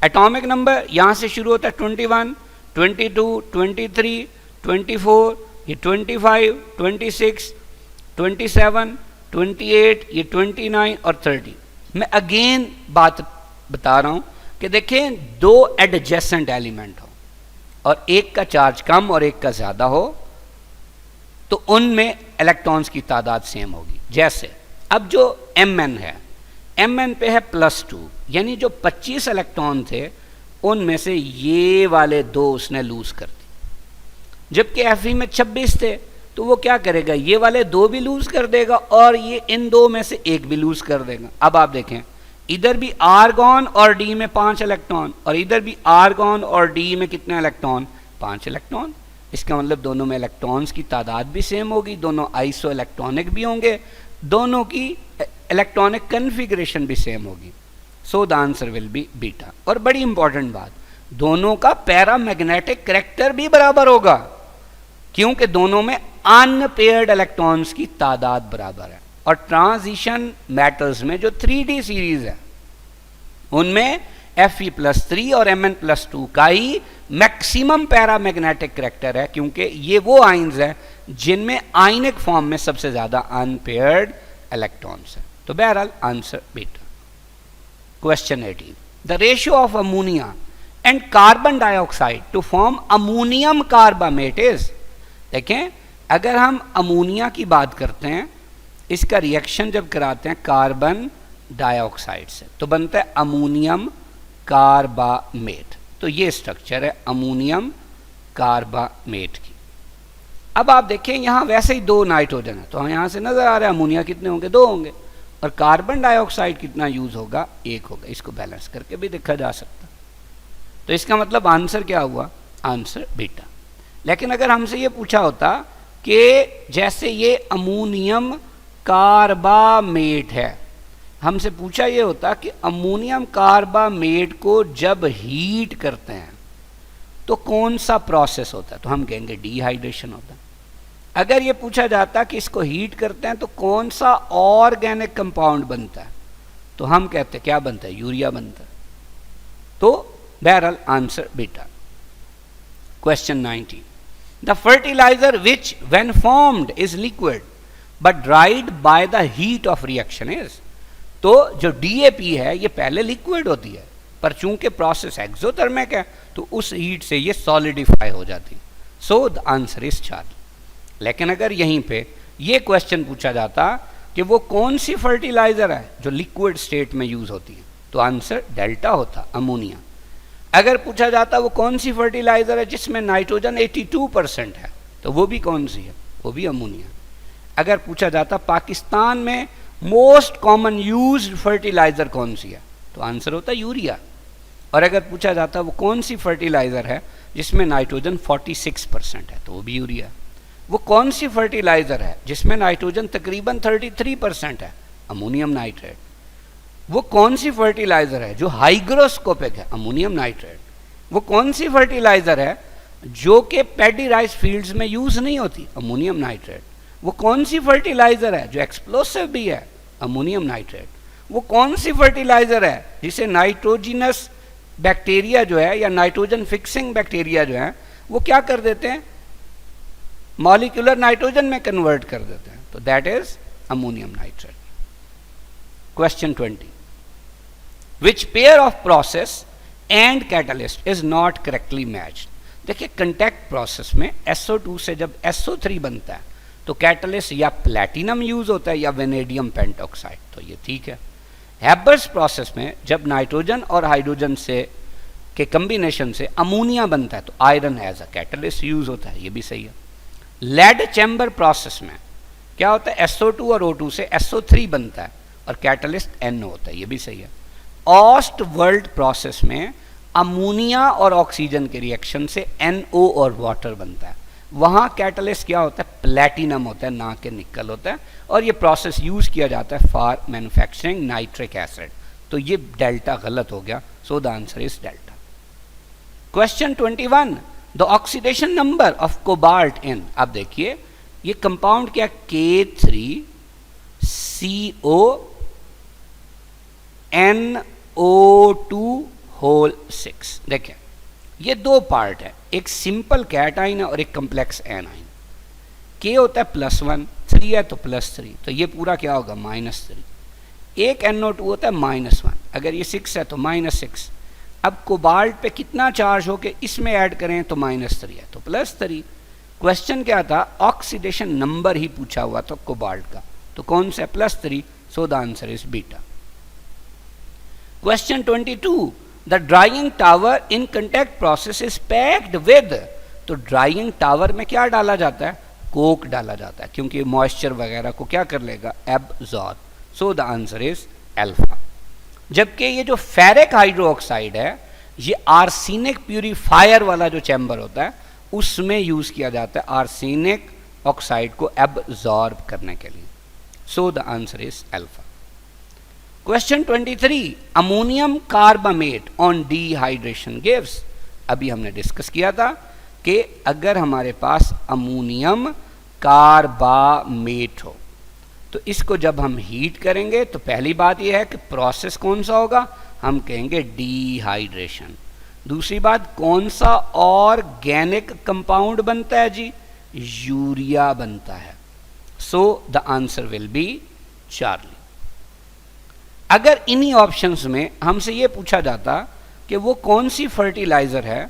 एटॉमिक नंबर यहां से शुरू होता है 21, 22, 23, 24, ये 25, 26, 27, 28, ये 29 और 30। मैं अगेन बात बता रहा हूं कि देखें दो एडजेसेंट एलिमेंट हो और एक का चार्ज कम और एक का ज्यादा हो तो उनमें इलेक्ट्रॉन्स की तादाद सेम होगी। जैसे अब जो Mn है, Mn पे है +2, यानी जो 25 इलेक्ट्रॉन थे उनमें से ये वाले दो उसने लूज कर दी। जबकि Fe में 26 थे तो वो क्या करेगा, ये वाले दो भी लूज कर देगा और ये इन दो में से एक भी लूज कर देगा। अब आप देखें इधर भी आर्गॉन और डी में 5 इलेक्ट्रॉन और इधर भी आर्गॉन और डी में कितने इलेक्ट्रॉन, 5 इलेक्ट्रॉन। इसका मतलब दोनों में इलेक्ट्रॉन्स की तादाद भी सेम होगी, दोनों आइसो इलेक्ट्रॉनिक भी होंगे, दोनों की इलेक्ट्रॉनिक कन्फिग्रेशन भी सेम होगी। सो the answer will B beta. और बड़ी इंपॉर्टेंट बात, दोनों का पैरामैग्नेटिक करैक्टर भी बराबर होगा क्योंकि दोनों में अनपेयर्ड इलेक्ट्रॉन्स की तादाद बराबर है। और ट्रांजिशन मेटल्स में जो 3D सीरीज है उनमें Fe+3 और Mn+2 का ही मैक्सिमम पैरामैग्नेटिक करैक्टर है क्योंकि ये वो आयंस है जिनमें आयनिक फॉर्म में सबसे ज्यादा अनपेयर्ड इलेक्ट्रॉन्स है। तो बहरहाल answer beta. Question 18, the ratio of ammonia and carbon dioxide to form ammonium carbamate is. देखें अगर हम अमोनिया की बात करते हैं, इसका रिएक्शन जब कराते हैं कार्बन डाइऑक्साइड से तो बनता है अमोनियम कार्बामेट। तो ये स्ट्रक्चर है अमोनियम कार्बामेट की। अब आप देखें यहां वैसे ही दो नाइट्रोजन है तो यहां से नजर आ रहा है अमोनिया कितने होंगे, 2 होंगे, और कार्बन डाइऑक्साइड कितना यूज होगा, 1 होगा। इसको बैलेंस करके भी देखा जा सकता। तो इसका मतलब आंसर क्या हुआ, आंसर बीटा। लेकिन अगर हमसे ये पूछा होता कि जैसे ये अमोनियम कार्बामेट है, हमसे पूछा ये होता कि अमोनियम कार्बामेट को जब हीट करते हैं तो कौन सा प्रोसेस होता है, तो हम कहेंगे डिहाइड्रेशन होता है। अगर ये पूछा जाता कि इसको हीट करते हैं तो कौन सा ऑर्गेनिक कंपाउंड बनता है, तो हम कहते क्या बनता है, यूरिया बनता है। तो बहरहाल answer beta. Question 19, the fertiliser which when formed is liquid but dried by the heat of reaction is. तो जो डीएपी है ये पहले लिक्विड होती है पर चूंकि प्रोसेस एक्सोथर्मिक है तो उस हीट से ये सॉलिडिफाई हो जाती है। So the answer is charge. लेकिन अगर यहीं पे ये क्वेश्चन पूछा जाता कि वो कौन सी फर्टिलाइजर है जो लिक्विड स्टेट में यूज होती है, तो आंसर डेल्टा होता, अमोनिया। अगर पूछा जाता वो कौन सी फर्टिलाइजर है जिसमें नाइट्रोजन 82% है, तो वो भी कौन सी है, वो भी अमोनिया। अगर पूछा जाता पाकिस्तान में मोस्ट कॉमन यूज्ड फर्टिलाइजर कौन सी है, तो आंसर होता यूरिया। और अगर पूछा जाता वो कौन सी फर्टिलाइजर है जिसमें नाइट्रोजन 46% है, तो वो भी यूरिया। वो कौन सी फर्टिलाइजर है जिसमें नाइट्रोजन तकरीबन 33% है, अमोनियम नाइट्रेट। वो कौन सी फर्टिलाइजर है जो हाइग्रोस्कोपिक है, अमोनियम नाइट्रेट। वो कौन सी फर्टिलाइजर है जो कि पैडी राइस फील्ड्स में यूज नहीं होती, अमोनियम नाइट्रेट। वो कौन सी फर्टिलाइजर है जो एक्सप्लोसिव भी है, अमोनियम नाइट्रेट। वो कौन सी फर्टिलाइजर है जिसे नाइट्रोजिनस बैक्टीरिया जो है या नाइट्रोजन फिक्सिंग बैक्टीरिया जो है वो क्या कर देते हैं, मॉलिक्यूलर नाइट्रोजन में कन्वर्ट कर देते हैं, तो that is ammonium nitrate. Question 20, which pair of process and catalyst is not correctly matched. देखिए कंटैक्ट प्रोसेस में SO2 से जब SO3 बनता है तो कैटलिस्ट या प्लैटिनम यूज होता है या वेनेडियम पेंटॉक्साइड, तो ये ठीक है। हैबर्स प्रोसेस में जब नाइट्रोजन और हाइड्रोजन से के कम्बिनेशन से अमोनिया बनता है तो iron as a catalyst use होता है, ये भी सही है। लेड चैम्बर प्रोसेस में क्या होता है, SO2 और O2 से SO3 बनता है और कैटलिस्ट NO होता है, ये भी सही है। ऑस्ट वर्ल्ड प्रोसेस में अमोनिया और ऑक्सीजन के रिएक्शन से NO और वाटर बनता है, वहाँ कैटलिस्ट क्या होता है, प्लैटिनम होता है, ना कि निकल होता है, और ये प्रोसेस यूज किया जाता है फॉर मैन्युफैक्चरिंग नाइट्रिक एसिड। तो ये डेल्टा गलत हो गया, so the answer is delta. Question 21, the oxidation number of cobalt in, अब देखिए ये कंपाउंड क्या, K3CO2 देखिए ये दो पार्ट है, एक सिंपल कैटाइन है और एक कम्प्लेक्स एनाइन। K होता है +1, 3 है तो +3, तो ये पूरा क्या होगा -3। एक NO2 होता है -1, अगर ये 6 है तो -6। अब कोबाल्ट पे कितना चार्ज हो के इसमें ऐड करें तो -3 है तो +3। क्वेश्चन क्या था, ऑक्सीडेशन नंबर ही पूछा हुआ था कोबाल्ट का, तो कौन सा +3, सो the answer is beta. Question 22, the drawing tower in contact process is packed with, तो ड्राइंग टावर में क्या डाला जाता है, कोक डाला जाता है, क्योंकि मॉइस्चर वगैरह को क्या कर लेगा, absorb, so the answer is alpha. जबकि ये जो फेरिक हाइड्रोक्साइड है ये आर्सेनिक प्यूरिफायर वाला जो चैम्बर होता है उसमें यूज किया जाता है आर्सेनिक ऑक्साइड को एब्जॉर्ब करने के लिए, सो the answer is alpha. Question 23, ammonium carbamate on dehydration gives, अभी हमने डिस्कस किया था कि अगर हमारे पास अमोनियम कार्बामेट हो तो इसको जब हम हीट करेंगे तो पहली बात यह है कि प्रोसेस कौन सा होगा, हम कहेंगे डिहाइड्रेशन। दूसरी बात, कौन सा ऑर्गेनिक कंपाउंड बनता है जी, यूरिया बनता है, so the answer will B Charlie. अगर इन्हीं ऑप्शंस में हमसे ये पूछा जाता कि वो कौन सी फर्टिलाइजर है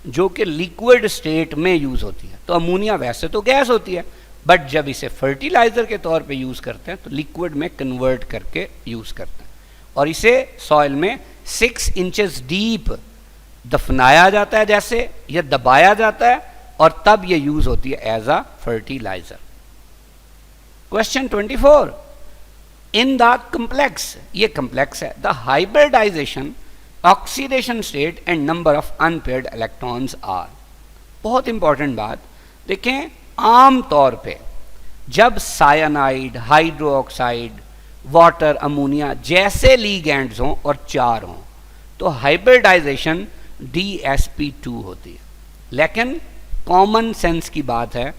जो कि लिक्विड स्टेट में यूज होती है, तो अमोनिया वैसे तो गैस होती है, बट जब इसे फर्टिलाइजर के तौर पे यूज करते हैं तो लिक्विड में कन्वर्ट करके यूज करते हैं और इसे सॉइल में 6 इंचेस डीप दफनाया जाता है जैसे, या दबाया जाता है, और तब ये यूज होती है as a fertiliser. Question 24, in the complex, ये कम्प्लेक्स है, the hybridisation, oxidation state and number of unpaired electrons are. बहुत इंपॉर्टेंट बात, देखें आम तौर पे जब साइनाइड, हाइड्रोक्साइड, वाटर, अमोनिया जैसे लीगैंड्स हों और 4 हों तो हाइब्रिडाइजेशन DsP2 होती है, लेकिन कॉमन सेंस की बात है,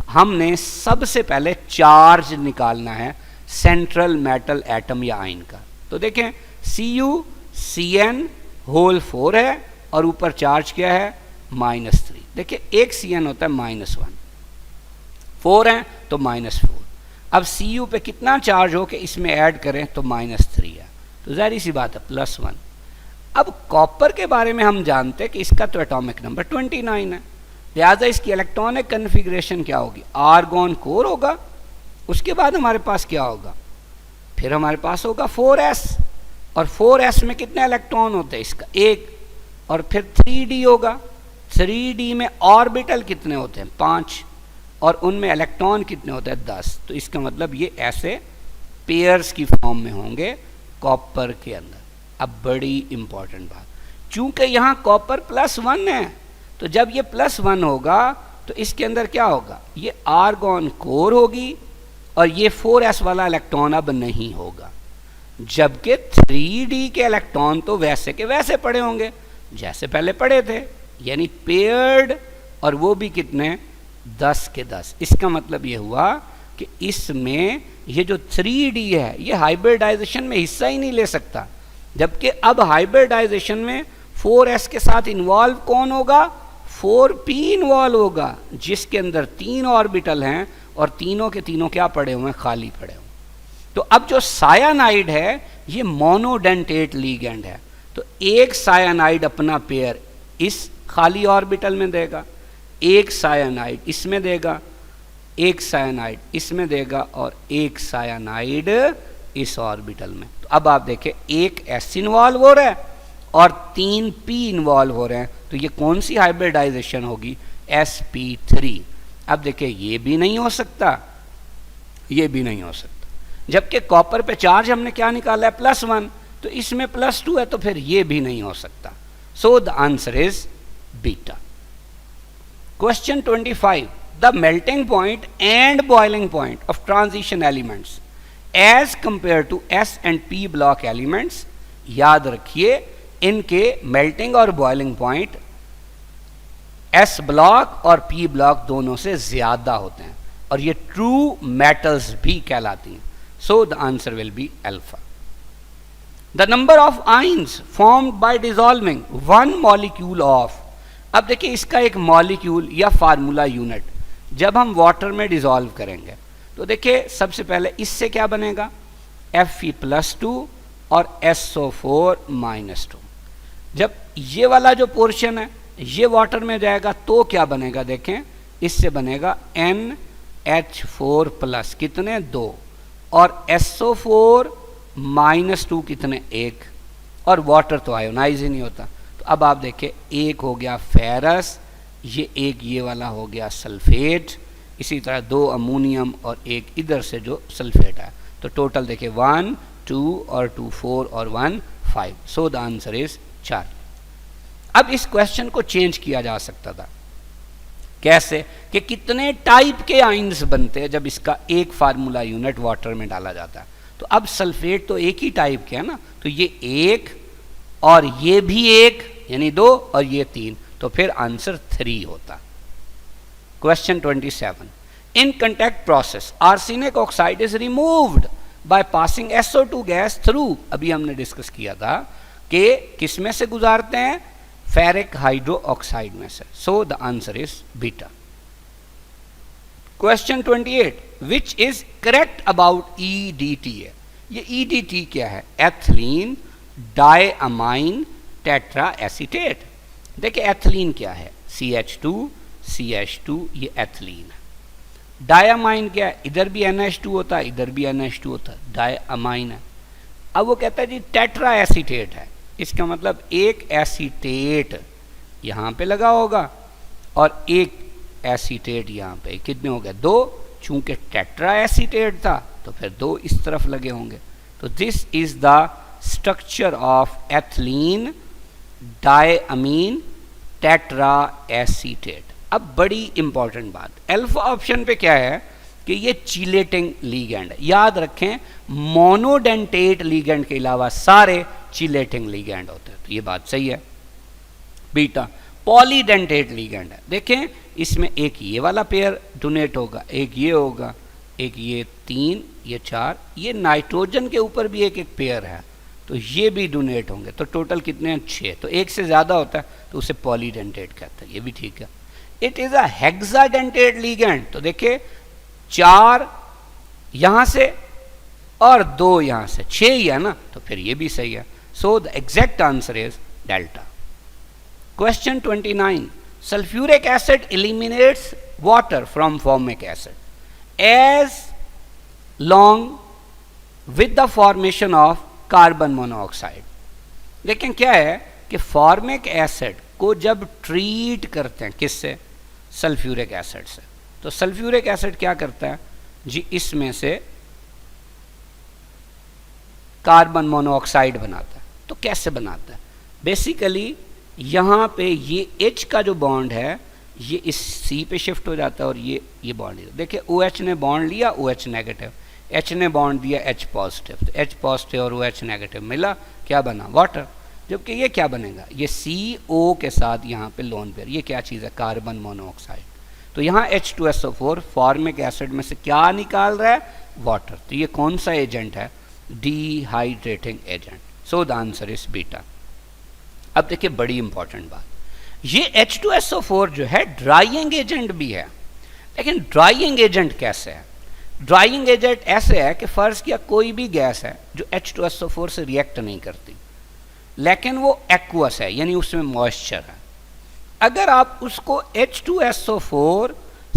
हमने सबसे पहले चार्ज निकालना है सेंट्रल मेटल एटम या आयन का। तो देखें CuCN4 है और ऊपर चार्ज क्या है, -3। देखिए एक CN होता है -1, 4 है तो -4। अब Cu पे कितना चार्ज हो कि इसमें ऐड करें तो -3 है, तो जाहिर सी बात है +1। अब कॉपर के बारे में हम जानते हैं कि इसका तो एटॉमिक नंबर 29 है, लिहाजा इसकी इलेक्ट्रॉनिक कन्फिग्रेशन क्या होगी, आर्गॉन कोर होगा। उसके बाद हमारे पास क्या होगा, फिर हमारे पास होगा 4s, और 4s में कितने इलेक्ट्रॉन होते हैं, इसका 1, और फिर 3d होगा। 3d में ऑर्बिटल कितने होते हैं, 5, और उनमें इलेक्ट्रॉन कितने होते हैं, 10। तो इसका मतलब ये ऐसे पेयर्स की फॉर्म में होंगे कॉपर के अंदर। अब बड़ी इंपॉर्टेंट बात, चूंकि यहाँ कॉपर +1 है तो जब ये +1 होगा तो इसके अंदर क्या होगा, ये आर्गॉन कोर होगी और ये 4s वाला इलेक्ट्रॉन अब नहीं होगा, जबकि 3d के इलेक्ट्रॉन तो वैसे के वैसे पड़े होंगे जैसे पहले पड़े थे, यानी पेयर्ड, और वो भी कितने, 10 के 10। इसका मतलब ये हुआ कि इसमें ये जो 3d है ये हाइब्रिडाइजेशन में हिस्सा ही नहीं ले सकता, जबकि अब हाइब्रिडाइजेशन में 4s के साथ इन्वॉल्व कौन होगा, 4p इन्वॉल्व होगा, जिसके अंदर 3 ऑर्बिटल हैं और तीनों के तीनों क्या पड़े हुए हैं, खाली पड़े हुए। तो अब जो सायानाइड है ये मोनोडेंटेट लीगेंड है, तो एक सायानाइड अपना पेयर इस खाली ऑर्बिटल में देगा, एक सायानाइड इसमें देगा, एक साइनाइड इसमें देगा और एक साइनाइड इस ऑर्बिटल में। तो अब आप देखें एक S इन्वॉल्व हो रहा है और 3 P इन्वॉल्व हो रहे हैं, तो ये कौन सी हाइब्रिडाइजेशन होगी? sp3। अब देखिए ये भी नहीं हो सकता, ये भी नहीं हो सकता, जबकि कॉपर पे चार्ज हमने क्या निकाला है? +1, तो इसमें +2 है, तो फिर ये भी नहीं हो सकता। So the answer is beta. Question 25, the melting point and boiling point of transition elements as compare to S and P block elements. याद रखिए इनके मेल्टिंग और बॉइलिंग पॉइंट S ब्लॉक और P ब्लॉक दोनों से ज्यादा होते हैं और ये ट्रू मेटल्स भी कहलाती हैं। So the answer will be alpha. The number of ions formed by dissolving 1 molecule of. अब देखिए इसका एक मॉलिक्यूल या फार्मूला यूनिट जब हम वाटर में डिसॉल्व करेंगे तो देखिए सबसे पहले इससे क्या बनेगा? Fe+2 और SO4-2। जब ये वाला जो पोर्शन है ये वाटर में जाएगा तो क्या बनेगा? देखें इससे बनेगा NH4+, कितने? 2, और SO4-2 कितने? 1, और वाटर तो आयोनाइज ही नहीं होता। तो अब आप देखें एक हो गया फेरस, ये एक ये वाला हो गया सल्फेट, इसी तरह 2 अमोनियम और एक इधर से जो सल्फेट है, तो टोटल देखिए 1 2 और 2 4 और 1 5। सो द आंसर इज 4। अब इस क्वेश्चन को चेंज किया जा सकता था, कैसे? कि कितने टाइप के आइंस बनते हैं जब इसका एक फार्मूला यूनिट वाटर में डाला जाता है। तो अब सल्फेट तो एक ही टाइप के है ना, तो ये 1 और ये भी 1 यानी 2 और ये 3, तो फिर आंसर 3 होता। Question 27, in contact process arsenic oxide is removed by passing SO2 gas through. अभी हमने डिस्कस किया था कि किस में से गुजारते हैं? फेरिक हाइड्रो ऑक्साइड में से। So the answer is beta. Question 28, which is correct about EDTA। ये EDT क्या है? Ethylene diamine tetra acetate. देखिए एथिलीन क्या है? CH2 ये एथिलीन है। डायअमाइन क्या है? इधर भी NH2 होता है, इधर भी NH2 होता है, डायअमाइन है। अब वो कहता है जी टेट्रा एसीटेट है, इसका मतलब एक एसीटेट यहाँ पे लगा होगा और एक एसीटेट यहाँ पे, कितने हो गए? 2। चूंकि टेट्रा एसीटेट था तो फिर 2 इस तरफ लगे होंगे। तो this is the structure of ethylene diamine tetra acetate. अब बड़ी इंपॉर्टेंट बात, अल्फा ऑप्शन पे क्या है कि ये चीलेटिंग लीगेंड है। याद रखें मोनोडेंटेट लीगेंड के अलावा सारे चीलेटिंग लीगेंड होते हैं, तो ये बात सही है। बीटा पॉलीडेंटेट लीगेंड है। देखें इसमें एक ये वाला पेयर डोनेट होगा, एक ये होगा, एक ये 3, ये 4, ये नाइट्रोजन के ऊपर भी एक एक पेयर है, तो ये भी डोनेट होंगे। तो टोटल कितने हैं? 6। तो एक से ज़्यादा होता है तो उसे पॉलीडेंटेट कहते हैं, ये भी ठीक है। It is a hexadentate ligand. तो देखिए 4 यहाँ से और 2 यहाँ से, 6 ही है ना, तो फिर ये भी सही है। So the exact answer is delta. Question 29, sulphuric acid eliminates water from formic acid as long with the formation of carbon monoxide. लेकिन क्या है कि फॉर्मिक एसिड को जब ट्रीट करते हैं किससे? सल्फ्यूरिक एसिड से। तो सल्फ्यूरिक एसिड क्या करता है जी? इसमें से कार्बन मोनोऑक्साइड बनाता है। तो कैसे बनाता है? बेसिकली यहाँ पे ये H का जो बॉन्ड है ये इस C पे शिफ्ट हो जाता है और ये बॉन्ड लिया। देखिए OH ने बॉन्ड लिया, OH नेगेटिव, H ने बॉन्ड दिया, H पॉजिटिव, तो H पॉजिटिव और OH नेगेटिव मिला, क्या बना? वाटर। जबकि ये क्या बनेगा? ये CO के साथ यहाँ पे लोन पेयर, ये क्या चीज़ है? Carbon monoxide. तो यहाँ H2SO4 फॉर्मिक एसिड में से क्या निकाल रहा है? वाटर। तो ये कौन सा एजेंट है? Dehydrating agent. So the answer is beta. अब देखिए बड़ी इंपॉर्टेंट बात, ये H2SO4 जो है ड्राइंग एजेंट भी है। लेकिन ड्राइंग एजेंट कैसे है? ड्राइंग एजेंट ऐसे है कि फर्ज किया कोई भी गैस है जो H2SO4 से रिएक्ट नहीं करती, लेकिन वो एक्वस है यानी उसमें मॉइस्चर है। अगर आप उसको H2SO4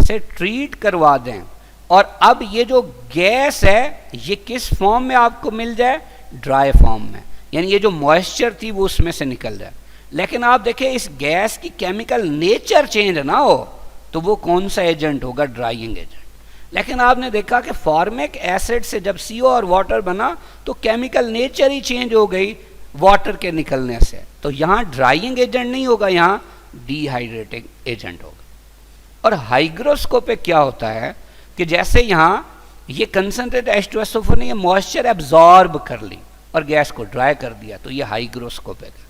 से ट्रीट करवा दें और अब ये जो गैस है ये किस फॉर्म में आपको मिल जाए, ड्राई फॉर्म में, यानी ये जो मॉइस्चर थी वो उसमें से निकल जाए। लेकिन आप देखें इस गैस की केमिकल नेचर चेंज ना हो तो वो कौन सा एजेंट होगा, ड्राइंग एजेंट। लेकिन आपने देखा कि फॉर्मिक एसिड से जब CO और वाटर बना तो केमिकल नेचर ही चेंज हो गई वाटर के निकलने से, तो यहाँ ड्राइंग एजेंट नहीं होगा, यहाँ डिहाइड्रेटिंग एजेंट होगा। और हाइग्रोस्कोपिक क्या होता है कि जैसे यहाँ ये कंसंट्रेट H2SO4 ने ये मॉइस्चर एब्जॉर्ब कर ली और गैस को ड्राई कर दिया, तो ये हाइग्रोस्कोपिक है।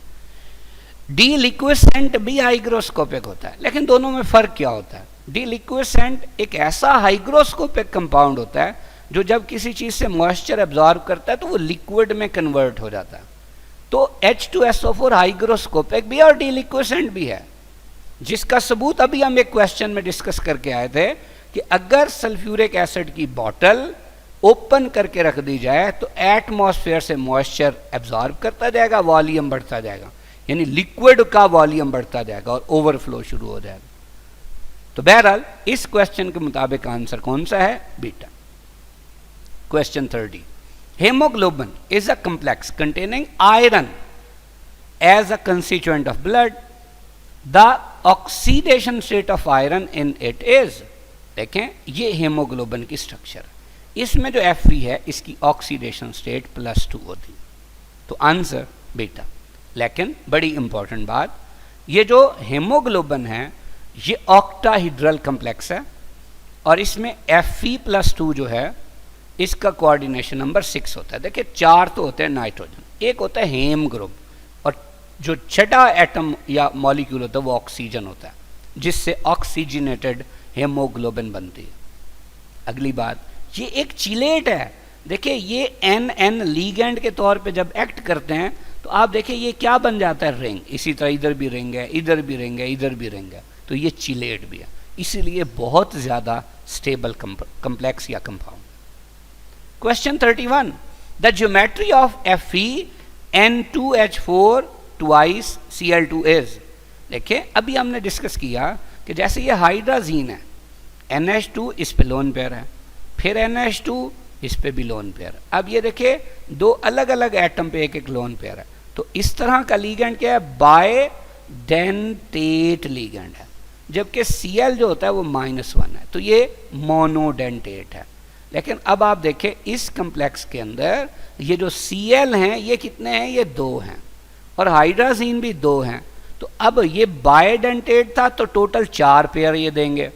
डीलिक्विसेंट भी हाइग्रोस्कोपिक होता है, लेकिन दोनों में फर्क क्या होता है? डीलिक्विसेंट एक ऐसा हाइग्रोस्कोपिक कंपाउंड होता है जो जब किसी चीज से मॉइस्चर एब्जॉर्ब करता है तो वो लिक्विड में कन्वर्ट हो जाता है। तो H2SO4 हाइग्रोस्कोपिक भी और डीलिक्विसेंट भी है, जिसका सबूत अभी हम एक क्वेश्चन में डिस्कस करके आए थे कि अगर सल्फ्यूरिक एसिड की बॉटल ओपन करके रख दी जाए तो एटमॉस्फेयर से मॉइस्चर एब्जॉर्ब करता जाएगा, वॉल्यूम बढ़ता जाएगा, यानी लिक्विड का वॉल्यूम बढ़ता जाएगा और ओवरफ्लो शुरू हो जाएगा। तो बहरहाल इस क्वेश्चन के मुताबिक आंसर कौन सा है, beta. Question 30, haemoglobin is a complex containing iron as a constituent of blood, the oxidation state of iron in it is. देखें ये हेमोग्लोबिन की स्ट्रक्चर, इसमें जो Fe है इसकी ऑक्सीडेशन स्टेट +2 होती, तो आंसर बीटा। लेकिन बड़ी इंपॉर्टेंट बात, ये जो हेमोग्लोबिन है ये ऑक्टाहीड्रल कॉम्प्लेक्स है और इसमें Fe+2 जो है इसका कोऑर्डिनेशन नंबर 6 होता है। देखिए 4 तो होते हैं नाइट्रोजन, एक होता है हेम ग्रुप और जो छठा एटम या मॉलिक्यूल होता है वो ऑक्सीजन होता है, जिससे ऑक्सीजनेटेड हेमोग्लोबिन बनती है। अगली बात, ये एक चिलेट है। देखिए ये NN लीगेंड के तौर पे जब एक्ट करते हैं तो आप देखिए ये क्या बन जाता है, रिंग। इसी तरह इधर भी रिंग है, इधर भी रिंग है, इधर भी रिंग है, तो ये चिलेट भी है, इसीलिए बहुत ज्यादा स्टेबल कॉम्प्लेक्स या compound. Question 31, the geometry of FeN2H4 twice Cl2 is. देखिए अभी हमने डिस्कस किया कि जैसे ये हाइड्राजीन है, NH2 इस पे लोन पेयर है, फिर NH2 इस पे भी लोन पेयर। अब ये देखिए दो अलग अलग एटम पे एक एक लोन पेयर है, तो इस तरह का लीगेंड क्या है, बायडेंटेट लीगेंड है, जबकि Cl जो होता है वो -1 है, तो ये मोनोडेंटेट है। लेकिन अब आप देखें इस कॉम्प्लेक्स के अंदर ये जो Cl हैं ये कितने हैं, ये 2 हैं और हाइड्राजीन भी 2 हैं। तो अब ये बायडेंटेट था तो टोटल 4 पेयर ये देंगे,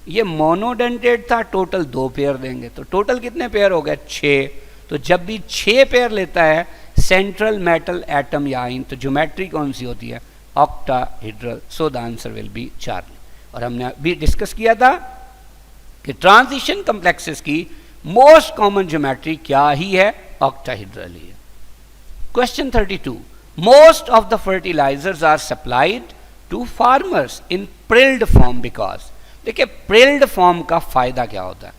ये मोनोडेंटेट था टोटल 2 पेयर देंगे, तो टोटल कितने पेयर हो गए, 6। तो जब भी 6 पेयर लेता है सेंट्रल मेटल एटम या आयन, तो ज्योमेट्री कौन सी होती है, octahedral. So the answer will be 4। और हमने अभी डिस्कस किया था कि ट्रांजिशन कॉम्प्लेक्सेस की मोस्ट कॉमन ज्योमेट्री क्या ही है, ऑक्टाहीड्रल ही है। Question 32, most of the fertilizers are supplied to farmers in prilled form because. देखिए प्रिल्ड फॉर्म का फायदा क्या होता है,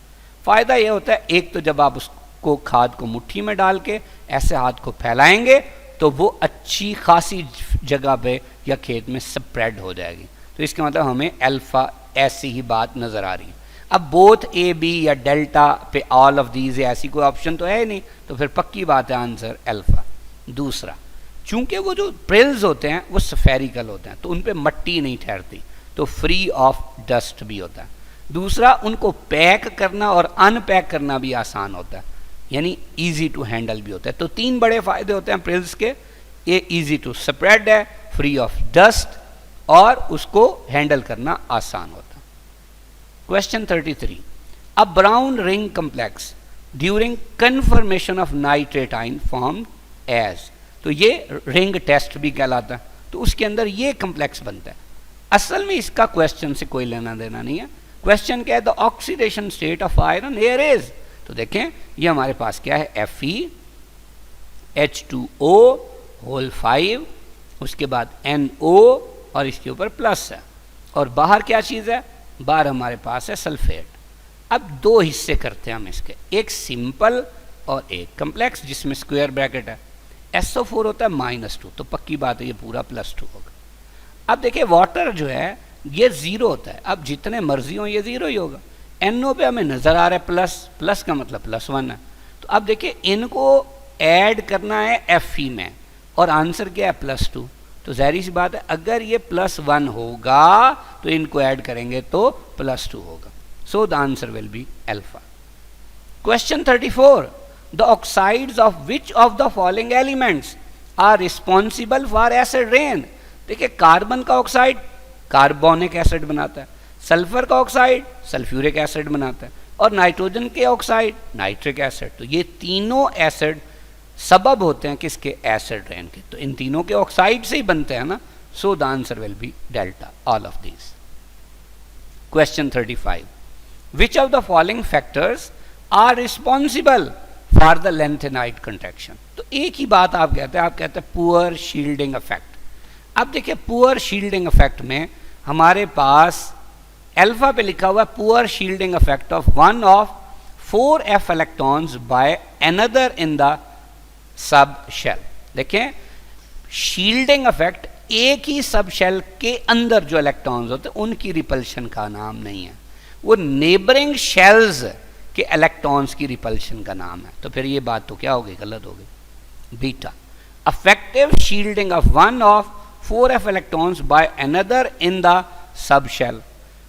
फायदा यह होता है एक तो जब आप उसको खाद को मुट्ठी में डाल के ऐसे हाथ को फैलाएंगे तो वो अच्छी खासी जगह पे या खेत में स्प्रेड हो जाएगी, तो इसका मतलब हमें अल्फा ऐसी ही बात नजर आ रही है। अब बोथ A B या डेल्टा पे ऑल ऑफ दीज ऐसी कोई ऑप्शन तो है नहीं, तो फिर पक्की बात है आंसर अल्फा। दूसरा, चूंकि वो जो प्रिल्स होते हैं वो स्फेरिकल होते हैं तो उन पे मट्टी नहीं ठहरती, तो फ्री ऑफ डस्ट भी होता है। दूसरा, उनको पैक करना और अनपैक करना भी आसान होता है, यानी इजी टू हैंडल भी होता है। तो 3 बड़े फायदे होते हैं प्रिल्स के, ये इजी टू स्प्रेड है, फ्री ऑफ डस्ट और उसको हैंडल करना आसान होता है। Question 33, a brown ring complex during confirmation of nitrate ion form as. तो ये रिंग टेस्ट भी कहलाता है, तो उसके अंदर ये कॉम्प्लेक्स बनता है। असल में इसका क्वेश्चन से कोई लेना देना नहीं है। क्वेश्चन क्या है, the oxidation state of iron here is. तो देखें ये हमारे पास क्या है, FeH2O होल 5, उसके बाद NO और इसके ऊपर प्लस है, और बाहर क्या चीज़ है, बाहर हमारे पास है सल्फेट। अब 2 हिस्से करते हैं हम इसके, एक सिंपल और एक कॉम्प्लेक्स जिसमें स्क्वायर ब्रैकेट है। SO4 होता है -2, तो पक्की बात है ये पूरा +2 होगा। अब देखिए वाटर जो है ये ज़ीरो होता है। अब जितने मर्जी हो ये ज़ीरो ही होगा। NO पे हमें नज़र आ रहा है प्लस, प्लस का मतलब +1 है। तो अब देखिए इनको ऐड करना है FE में और आंसर क्या है +2। तो ज़ाहिर सी बात है अगर ये +1 होगा तो इनको ऐड करेंगे तो +2 होगा। So the answer will be alpha. Question 34, the oxides of which of the following elements are responsible for acid rain. देखिए कार्बन का ऑक्साइड कार्बोनिक एसिड बनाता है, सल्फर का ऑक्साइड सल्फ्यूरिक एसिड बनाता है और नाइट्रोजन के ऑक्साइड नाइट्रिक एसिड। तो ये तीनों एसिड सबब होते हैं किसके, एसिड रेन के। तो इन तीनों के ऑक्साइड से ही बनते हैं ना। So the answer will be delta, all of these. Question 35, which of the following factors are responsible for the lanthanide contraction. तो एक ही बात आप कहते हैं पुअर शील्डिंग इफेक्ट। अब देखिए पुअर शील्डिंग इफेक्ट में हमारे पास अल्फा पे लिखा हुआ है poor shielding effect of one of 4f electrons by another in the sub shell. देखें शील्डिंग इफेक्ट एक ही सब शेल के अंदर जो इलेक्ट्रॉन्स होते हैं उनकी रिपल्शन का नाम नहीं है, वो नेबरिंग शेल्स के इलेक्ट्रॉन्स की रिपल्शन का नाम है। तो फिर ये बात तो क्या हो गई, गलत हो गई। Beta, effective shielding of one of 4f electrons by another in the sub shell.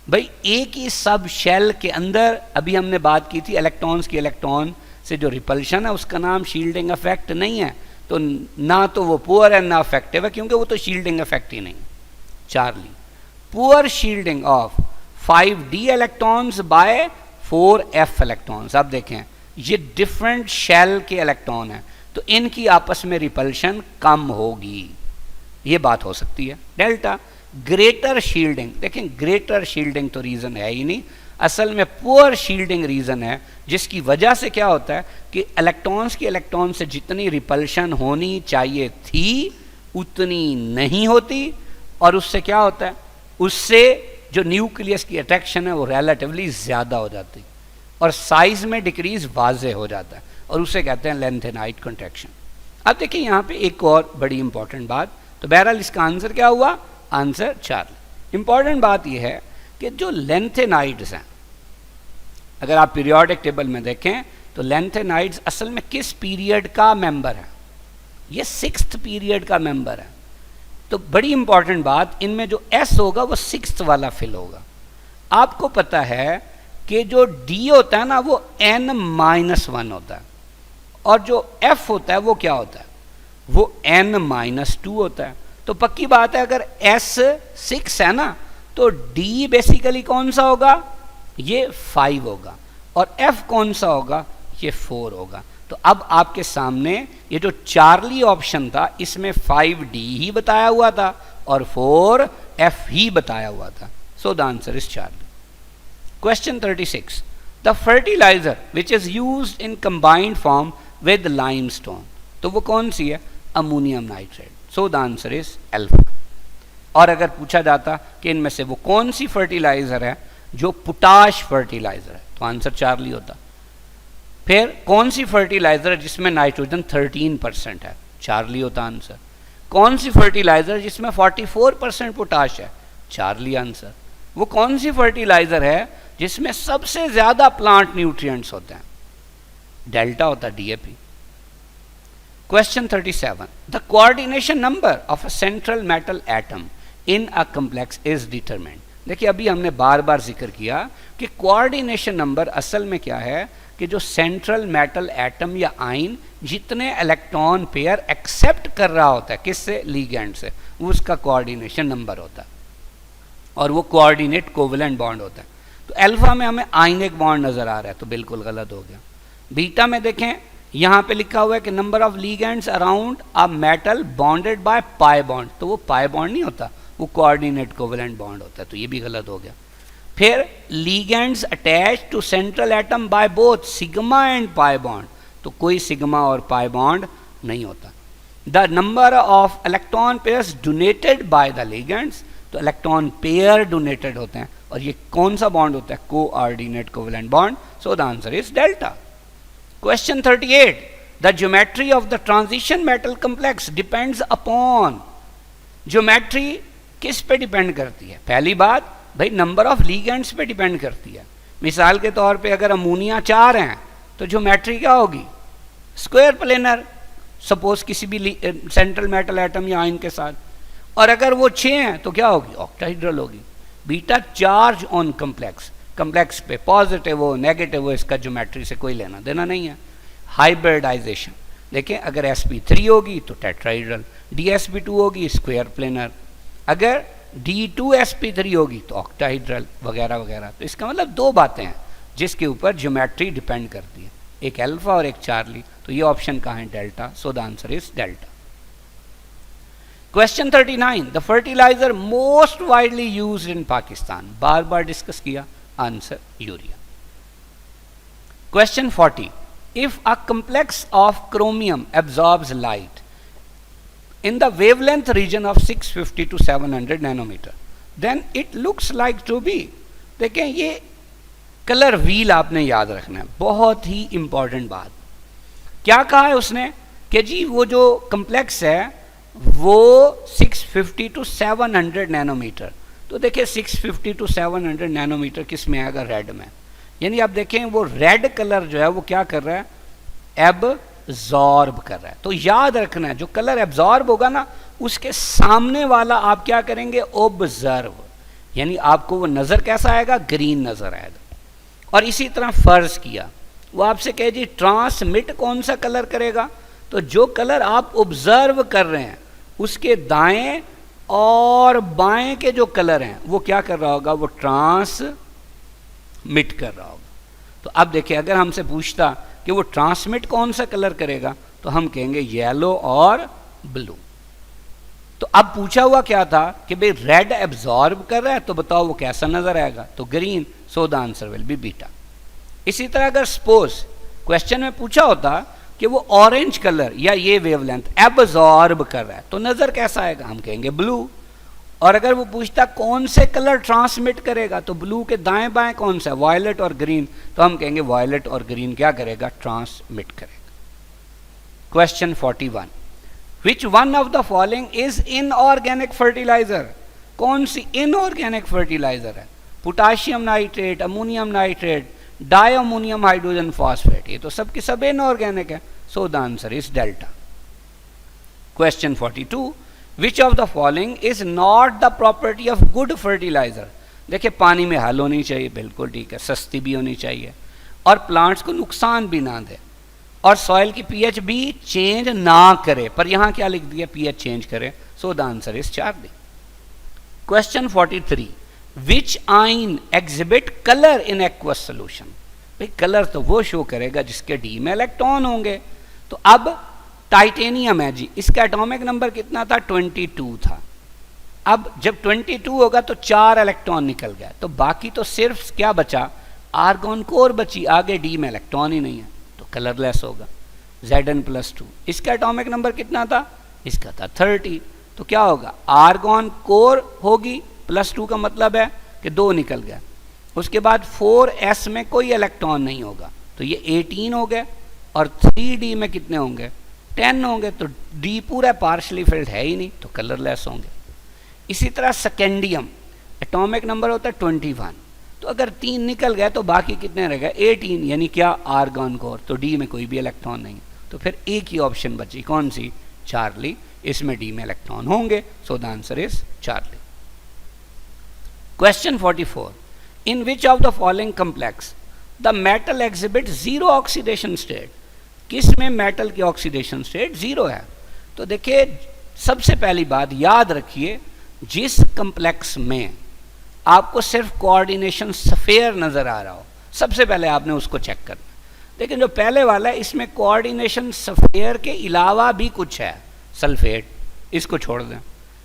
भाई एक ही सब शेल के अंदर अभी हमने बात की थी इलेक्ट्रॉन्स की इलेक्ट्रॉन से जो रिपल्शन है उसका नाम शील्डिंग इफेक्ट नहीं है। तो ना तो वो पुअर है ना अफेक्टिव है क्योंकि वो तो शील्डिंग इफेक्ट ही नहीं। Charlie, poor shielding of 5d electrons bye 4f electrons. अब देखें ये डिफरेंट शेल के इलेक्ट्रॉन हैं तो इनकी आपस में रिपल्शन कम होगी, ये बात हो सकती है। Delta, greater shielding. देखें ग्रेटर शील्डिंग तो रीज़न है ही नहीं, असल में पुअर शील्डिंग रीज़न है जिसकी वजह से क्या होता है कि इलेक्ट्रॉन्स की इलेक्ट्रॉन से जितनी रिपल्शन होनी चाहिए थी उतनी नहीं होती और उससे क्या होता है, उससे जो न्यूक्लियस की अट्रैक्शन है वो रिलेटिवली ज़्यादा हो जाती और साइज में डिक्रीज वाजे हो जाता है और उसे कहते हैं लेंथेनाइट कंट्रैक्शन। अब देखिए यहाँ पे एक और बड़ी इंपॉर्टेंट बात, तो बहरहाल इसका आंसर क्या हुआ, आंसर 4। इंपॉर्टेंट बात यह है कि जो लेंथेनाइड्स हैं अगर आप पीरियोडिक टेबल में देखें तो लेंथेनाइड्स असल में किस पीरियड का मेंबर है, ये 6th पीरियड का मेंबर है। तो बड़ी इंपॉर्टेंट बात, इनमें जो S होगा वो 6th वाला फिल होगा। आपको पता है कि जो D होता है ना वो n-1 होता है और जो F होता है वो क्या होता है, वो n-2 होता है। तो पक्की बात है अगर S 6 है ना तो D बेसिकली कौन सा होगा, ये 5 होगा और F कौन सा होगा, ये 4 होगा। तो अब आपके सामने ये जो चार्ली ऑप्शन था इसमें 5D ही बताया हुआ था और 4F ही बताया हुआ था। So the answer is Charlie. Question 36, the fertiliser which is used in combined form with limestone. तो वो कौन सी है, ammonium nitrate. So the answer is alpha. और अगर पूछा जाता कि इनमें से वो कौन सी फर्टिलाइजर है जो पोटाश फर्टिलाइजर है तो आंसर चार्ली होता। फिर कौन सी फर्टिलाइजर है जिसमें नाइट्रोजन 13% है, चार्ली होता आंसर। कौन सी फर्टिलाइजर जिसमें 44% पोटाश है, चार्ली आंसर। वो कौन सी फर्टिलाइजर है जिसमें सबसे ज्यादा प्लांट न्यूट्रिएंट्स होते हैं, डेल्टा होता DAP। Question 37, the coordination number of a central metal atom in a complex is determined। देखिए अभी हमने बार बार जिक्र किया कि कोऑर्डिनेशन नंबर असल में क्या है कि जो सेंट्रल मेटल एटम या आयन जितने इलेक्ट्रॉन पेयर एक्सेप्ट कर रहा होता है किससे, लिगेंड से, वो उसका कोऑर्डिनेशन नंबर होता है और वो कोऑर्डिनेट कोवेलेंट बॉन्ड होता है। तो अल्फा में हमें आयनिक बॉन्ड नजर आ रहा है तो बिल्कुल गलत हो गया। बीटा में देखें यहाँ पे लिखा हुआ है कि number of ligands around a metal bonded by pi bond, तो वो पाई बॉन्ड नहीं होता, वो कोऑर्डिनेट कोवेलेंट बॉन्ड होता है, तो ये भी गलत हो गया। फिर ligands attach to central atom by both sigma and pi bond, तो कोई सिग्मा और पाई बॉन्ड नहीं होता। The number of electron pairs donated by the ligands, तो इलेक्ट्रॉन पेयर डोनेटेड होते हैं और ये कौन सा बॉन्ड होता है, coordinate covalent bond. So the answer is delta. Question 38, the geometry of the transition metal complex depends upon। Geometry किस पे डिपेंड करती है? पहली बात भाई नंबर ऑफ लिगेंड्स पे डिपेंड करती है। मिसाल के तौर पे अगर अमोनिया 4 हैं तो ज्योमेट्री क्या होगी? स्क्वायर प्लेनर, सपोज किसी भी सेंट्रल मेटल एटम या आयन के साथ। और अगर वो 6 हैं तो क्या होगी? ऑक्टाहेड्रल होगी। Beta charge on complex, complex पे पॉजिटिव हो नेगेटिव हो इसका ज्योमेट्री से कोई लेना देना नहीं है। हाइब्रिडाइजेशन देखें, अगर sp3 होगी तो टेट्राहेड्रल, dsp2 होगी स्क्वायर प्लेनर, अगर d2sp3 होगी तो ऑक्टाहेड्रल वगैरह वगैरह। तो इसका मतलब दो बातें हैं जिसके ऊपर ज्योमेट्री डिपेंड करती है, एक अल्फा और एक चार्ली। तो ये ऑप्शन कहाँ है? Delta. So the answer is delta. Question 39, the fertilizer most widely used in Pakistan, बार बार डिस्कस किया, answer urea. Question 40, if a complex of chromium absorbs light in the wavelength region of 650 to 700 nanometer, then it looks like to be, देखें ये colour wheel आपने याद रखना है, बहुत ही इंपॉर्टेंट बात। क्या कहा है उसने कि जी वो जो कम्प्लेक्स है वो 650 टू 700 नैनोमीटर। तो देखिए 650 टू 700 नैनोमीटर किस में आएगा? रेड में। यानी आप देखें वो रेड कलर जो है वो क्या कर रहा है? एब्जॉर्ब कर रहा है। तो याद रखना है जो कलर एब्जॉर्ब होगा ना उसके सामने वाला आप क्या करेंगे? ऑब्जर्व। यानी आपको वो नजर कैसा आएगा? ग्रीन नजर आएगा। और इसी तरह फर्ज किया वो आपसे कहे जी ट्रांसमिट कौन सा कलर करेगा? तो जो कलर आप ऑब्जर्व कर रहे हैं उसके दाएं और बाएं के जो कलर हैं वो क्या कर रहा होगा? वो ट्रांसमिट कर रहा होगा। तो अब देखिए अगर हमसे पूछता कि वो ट्रांसमिट कौन सा कलर करेगा तो हम कहेंगे येलो और ब्लू। तो अब पूछा हुआ क्या था कि भाई रेड एब्जॉर्ब कर रहा है तो बताओ वो कैसा नजर आएगा? तो green. So the answer will B beta. इसी तरह अगर सपोज क्वेश्चन में पूछा होता कि वो ऑरेंज कलर या ये वेवलेंथ एब्जॉर्ब कर रहा है तो नजर कैसा आएगा? हम कहेंगे ब्लू। और अगर वो पूछता कौन से कलर ट्रांसमिट करेगा तो ब्लू के दाएं बाएं कौन सा है? वायलेट और ग्रीन। तो हम कहेंगे वायलेट और ग्रीन क्या करेगा? ट्रांसमिट करेगा। Question 41, which one of the following is inorganic fertiliser? कौन सी इनऑर्गेनिक फर्टिलाइजर है? Potassium nitrate, ammonium nitrate, diammonium hydrogen phosphate, ये तो सबके सब इनऑर्गेनिक है। So the answer is delta. Question 42, which of the following is not the property of good fertiliser? देखिए पानी में हल होनी चाहिए, बिल्कुल ठीक है, सस्ती भी होनी चाहिए और प्लांट्स को नुकसान भी ना दे और सॉइल की पीएच भी चेंज ना करे। पर यहां क्या लिख दिया? पीएच चेंज करे। सो the answer is Charlie. Question 43, विच आइन exhibit colour in aqueous solution? भाई कलर तो वो शो करेगा जिसके डी में इलेक्ट्रॉन होंगे। तो अब टाइटेनियम है जी, इसका एटॉमिक नंबर कितना था? 22 था। अब जब 22 होगा तो 4 इलेक्ट्रॉन निकल गया, तो बाकी तो सिर्फ क्या बचा? आर्गॉन कोर बची, आगे डी में इलेक्ट्रॉन ही नहीं है तो कलरलेस होगा। Zn+2, इसका एटॉमिक नंबर कितना था? इसका था 30। तो क्या होगा? आर्गॉन कोर होगी, +2 का मतलब है कि 2 निकल गया। उसके बाद 4s में कोई इलेक्ट्रॉन नहीं होगा तो ये 18 हो गए और 3d में कितने होंगे? 10 होंगे। तो d पूरा पार्शली फिल्ड है ही नहीं तो कलरलेस होंगे। इसी तरह सेकेंडियम एटॉमिक नंबर होता है 21, तो अगर 3 निकल गए तो बाकी कितने रह गए? 18, यानी क्या? Argon core. तो डी में कोई भी इलेक्ट्रॉन नहीं, तो फिर एक ही ऑप्शन बची, कौन सी? चार्ली। इसमें डी में इलेक्ट्रॉन होंगे। सो the answer is Charlie. Question 44, in which of the following complex the metal exhibit zero oxidation state? किस में मेटल की ऑक्सीडेशन स्टेट जीरो है? तो देखिए सबसे पहली बात याद रखिए, जिस कम्प्लेक्स में आपको सिर्फ कोऑर्डिनेशन स्फीयर नजर आ रहा हो सबसे पहले आपने उसको चेक करना। लेकिन जो पहले वाला है इसमें कोऑर्डिनेशन स्फीयर के अलावा भी कुछ है, सल्फेट, इसको छोड़ दें।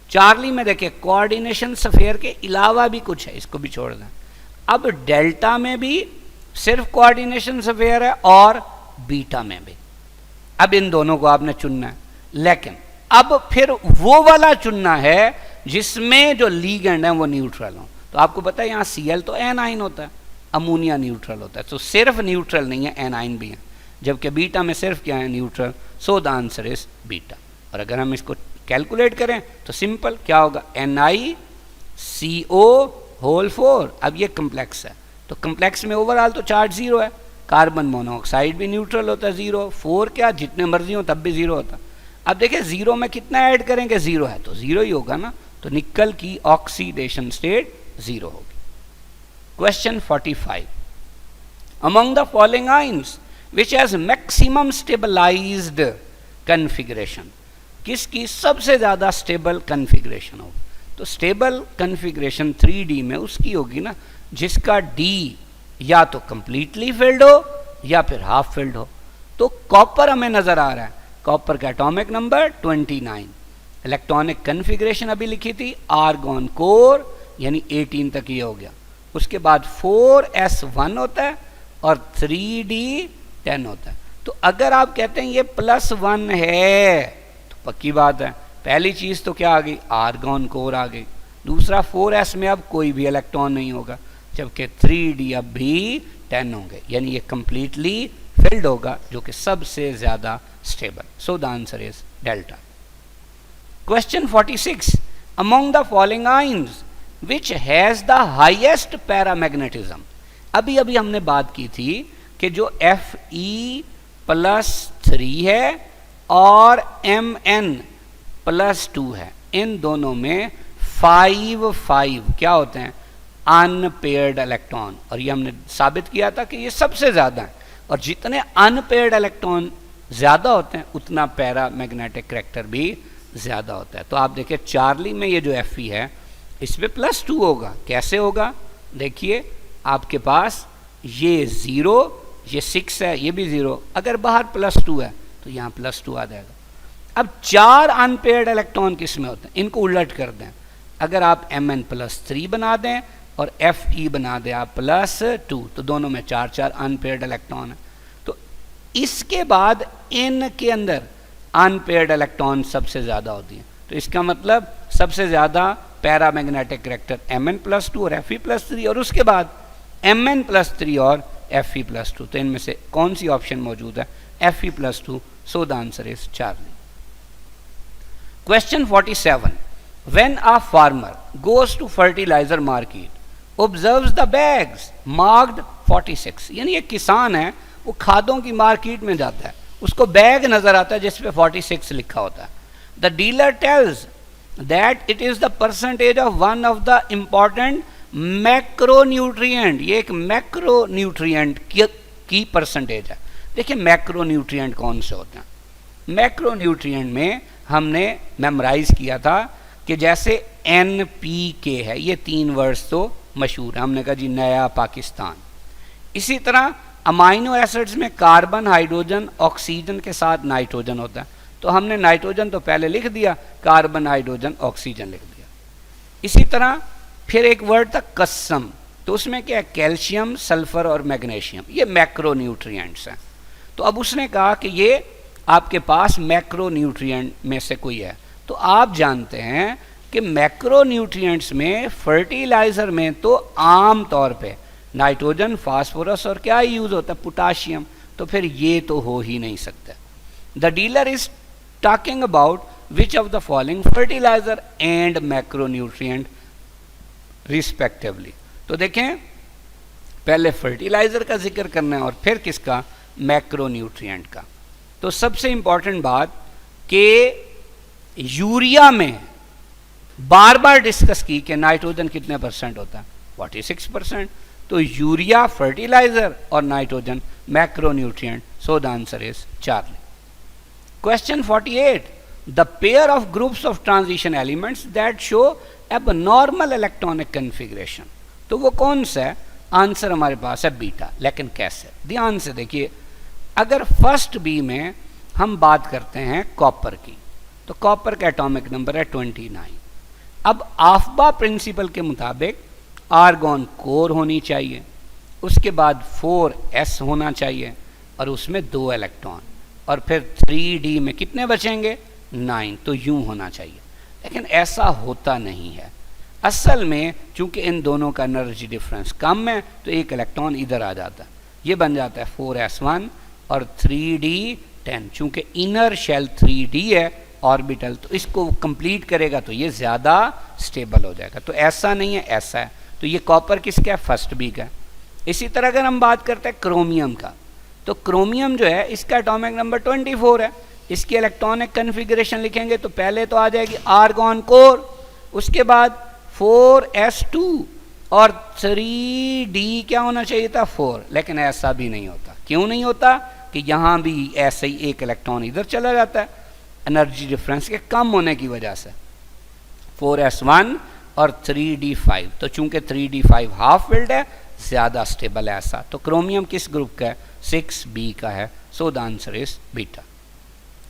चार्ली में देखिए कोऑर्डिनेशन स्फीयर के अलावा भी कुछ है, इसको भी छोड़ दें। अब डेल्टा में भी सिर्फ कोऑर्डिनेशन स्फीयर है और बीटा में भी। अब इन दोनों को आपने चुनना है, लेकिन अब फिर वो वाला चुनना है जिसमें जो लीगेंड है वो न्यूट्रल हो। तो आपको पता है यहाँ Cl तो एनाइन होता है, अमोनिया न्यूट्रल होता है, तो सिर्फ न्यूट्रल नहीं है, एनाइन भी है, जबकि बीटा में सिर्फ क्या है? Neutral. So the answer is beta. और अगर हम इसको कैलकुलेट करें तो सिंपल क्या होगा, NiCO होल 4। अब ये कम्प्लेक्स है, तो कम्प्लेक्स में ओवरऑल तो चार्ज जीरो है, कार्बन मोनोऑक्साइड भी न्यूट्रल होता है जीरो, 4 क्या जितने मर्जी हो तब भी जीरो होता। अब देखिए जीरो में कितना ऐड करेंगे, जीरो है तो जीरो ही होगा ना, तो निकल की ऑक्सीडेशन स्टेट जीरो होगी। Question 45, among the following ions which has maximum stabilised configuration, किसकी सबसे ज्यादा स्टेबल कन्फिगरेशन होगी, तो स्टेबल कन्फिगरेशन 3D में उसकी होगी ना जिसका D या तो कंप्लीटली फिल्ड हो या फिर हाफ फिल्ड हो। तो कॉपर हमें नजर आ रहा है, कॉपर का एटॉमिक नंबर 29, इलेक्ट्रॉनिक कन्फिगरेशन अभी लिखी थी आर्गॉन कोर यानी 18 तक ये हो गया, उसके बाद 4s1 होता है और 3d10 होता है। तो अगर आप कहते हैं ये +1 है तो पक्की बात है, पहली चीज तो क्या आ गई, आर्गॉन कोर आ गई, दूसरा 4s में अब कोई भी इलेक्ट्रॉन नहीं होगा, जबकि 3d अब भी 10 होंगे, यानी ये कंप्लीटली फिल्ड होगा जो कि सबसे ज्यादा stable. So the answer is delta. Question 46, among the following ions which has the highest paramagnetism. अभी अभी हमने बात की थी कि जो Fe+3 है और Mn+2 है, इन दोनों में 5 क्या होते हैं, अनपेयर्ड इलेक्ट्रॉन, और ये हमने साबित किया था कि ये सबसे ज्यादा है, और जितने अनपेयर्ड इलेक्ट्रॉन ज्यादा होते हैं उतना पैरामैग्नेटिक करैक्टर भी ज्यादा होता है। तो आप देखिए चार्ली में ये जो Fe है इसमें +2 होगा, कैसे होगा, देखिए आपके पास ये 0, ये 6 है, ये भी 0, अगर बाहर +2 है तो यहाँ +2 आ जाएगा। अब 4 अनपेयर्ड इलेक्ट्रॉन किस में होते हैं, इनको उलट कर दें, अगर आप Mn+3 बना दें और Fe बना दें आप +2, तो दोनों में 4 अनपेयर्ड इलेक्ट्रॉन है। तो इसके बाद इन के अंदर अनपेयर्ड इलेक्ट्रॉन सबसे ज्यादा होती है, तो इसका मतलब सबसे ज्यादा पैरामैग्नेटिक करैक्टर Mn+2 और Fe+3, और उसके बाद Mn+3 और Fe+2, तो इनमें से कौन सी ऑप्शन मौजूद है, Fe+2। So the answer is Charlie. Question 47, when a farmer goes to fertiliser market observes the bags marked 46, यानी एक किसान है वो खादों की मार्केट में जाता है, उसको बैग नजर आता है जिसपे 46 लिखा होता है। The dealer tells that it is the percentage of one of the important macronutrient, ये एक मैक्रोन्यूट्रिएंट की परसेंटेज है। देखिए मैक्रोन्यूट्रिएंट कौन से होते हैं, मैक्रोन्यूट्रिएंट में हमने मेमोराइज किया था कि जैसे NPK है, ये 3 वर्ड्स तो मशहूर है, हमने कहा जी नया पाकिस्तान। इसी तरह अमाइनो एसिड्स में कार्बन, हाइड्रोजन, ऑक्सीजन के साथ नाइट्रोजन होता है, तो हमने नाइट्रोजन तो पहले लिख दिया, कार्बन, हाइड्रोजन, ऑक्सीजन लिख दिया। इसी तरह फिर एक वर्ड था कसम, तो उसमें क्या है, कैल्शियम, सल्फर और मैग्नीशियम, ये मैक्रोन्यूट्रिएंट्स हैं। तो अब उसने कहा कि ये आपके पास मैक्रोन्यूट्रिएंट में से कोई है, तो आप जानते हैं कि मैक्रोन्यूट्रिएंट्स में फर्टिलाइजर में तो आम तौर पे नाइट्रोजन, फास्फोरस और क्या यूज होता है, पोटाशियम, तो फिर ये तो हो ही नहीं सकता। The dealer is talking about which of the following fertiliser and macronutrient respectively. तो देखें पहले फर्टिलाइजर का जिक्र करना है और फिर किसका, मैक्रोन्यूट्रिएंट का। तो सबसे इंपॉर्टेंट बात कि यूरिया में बार बार डिस्कस की कि नाइट्रोजन कितने % होता है, 46%, तो यूरिया फर्टिलाइजर और nitrogen macronutrient. So the answer is Charlie. Question 48, the pair of groups of transition elements that show abnormal electronic configuration, तो वो कौन सा है, आंसर हमारे पास है बीटा, लेकिन कैसे, ध्यान से देखिए। अगर फर्स्ट बी में हम बात करते हैं कॉपर की, तो कॉपर का एटॉमिक नंबर है 29। अब आफ्बा प्रिंसिपल के मुताबिक आर्गॉन कोर होनी चाहिए, उसके बाद 4s होना चाहिए और उसमें 2 इलेक्ट्रॉन, और फिर 3d में कितने बचेंगे, 9, तो यूं होना चाहिए, लेकिन ऐसा होता नहीं है। असल में चूंकि इन दोनों का एनर्जी डिफरेंस कम है तो एक इलेक्ट्रॉन इधर आ जाता है, ये बन जाता है 4s1 और 3d10। चूंकि इनर शेल 3d है ऑर्बिटल, तो इसको कंप्लीट करेगा तो ये ज़्यादा स्टेबल हो जाएगा। तो ऐसा नहीं है, ऐसा है। तो ये कॉपर किसका है? फर्स्ट बी का है। इसी तरह अगर हम बात करते हैं क्रोमियम का, तो क्रोमियम जो है इसका एटॉमिक नंबर 24 है। इसकी इलेक्ट्रॉनिक कन्फिग्रेशन लिखेंगे तो पहले तो आ जाएगी आर्गॉन कोर, उसके बाद 4s2 और 3d क्या होना चाहिए था? 4, लेकिन ऐसा भी नहीं होता। क्यों नहीं होता? कि यहाँ भी ऐसे ही एक इलेक्ट्रॉन इधर चला जाता है एनर्जी डिफरेंस के कम होने की वजह से। 4s1 और 3d5, तो चूंकि 3d5 हाफ फिल्ड है, ज़्यादा स्टेबल है ऐसा। तो क्रोमियम किस ग्रुप का है? 6b का है। So the answer is beta.